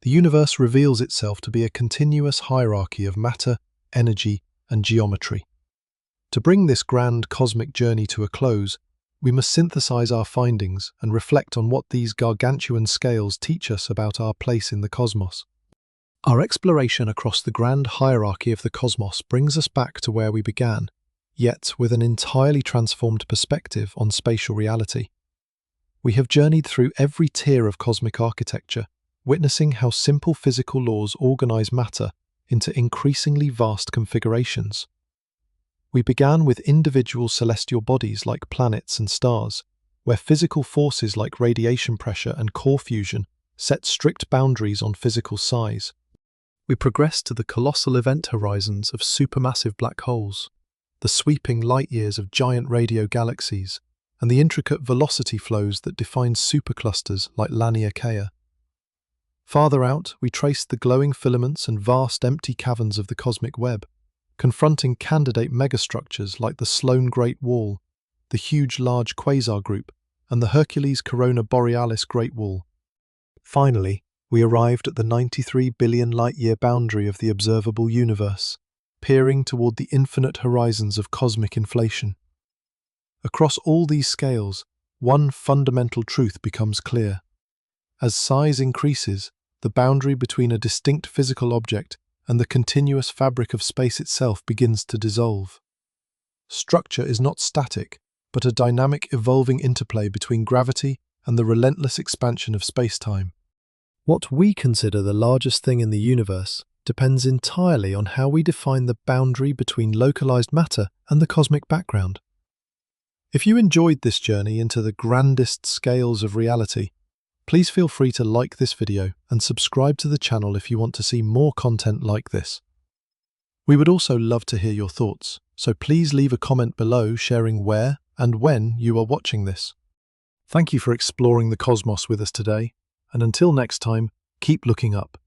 the universe reveals itself to be a continuous hierarchy of matter, energy, and geometry. To bring this grand cosmic journey to a close, we must synthesize our findings and reflect on what these gargantuan scales teach us about our place in the cosmos. Our exploration across the grand hierarchy of the cosmos brings us back to where we began, yet with an entirely transformed perspective on spatial reality. We have journeyed through every tier of cosmic architecture, witnessing how simple physical laws organize matter into increasingly vast configurations. We began with individual celestial bodies like planets and stars, where physical forces like radiation pressure and core fusion set strict boundaries on physical size. We progressed to the colossal event horizons of supermassive black holes, the sweeping light-years of giant radio galaxies, and the intricate velocity flows that define superclusters like Laniakea. Farther out, we traced the glowing filaments and vast empty caverns of the cosmic web, confronting candidate megastructures like the Sloan Great Wall, the Huge Large Quasar Group, and the Hercules-Corona Borealis Great Wall. Finally, we arrived at the 93 billion light-year boundary of the observable universe, peering toward the infinite horizons of cosmic inflation. Across all these scales, one fundamental truth becomes clear. As size increases, the boundary between a distinct physical object and the continuous fabric of space itself begins to dissolve. Structure is not static, but a dynamic, evolving interplay between gravity and the relentless expansion of space-time. What we consider the largest thing in the universe depends entirely on how we define the boundary between localized matter and the cosmic background. If you enjoyed this journey into the grandest scales of reality, please feel free to like this video and subscribe to the channel if you want to see more content like this. We would also love to hear your thoughts, so please leave a comment below sharing where and when you are watching this. Thank you for exploring the cosmos with us today, and until next time, keep looking up.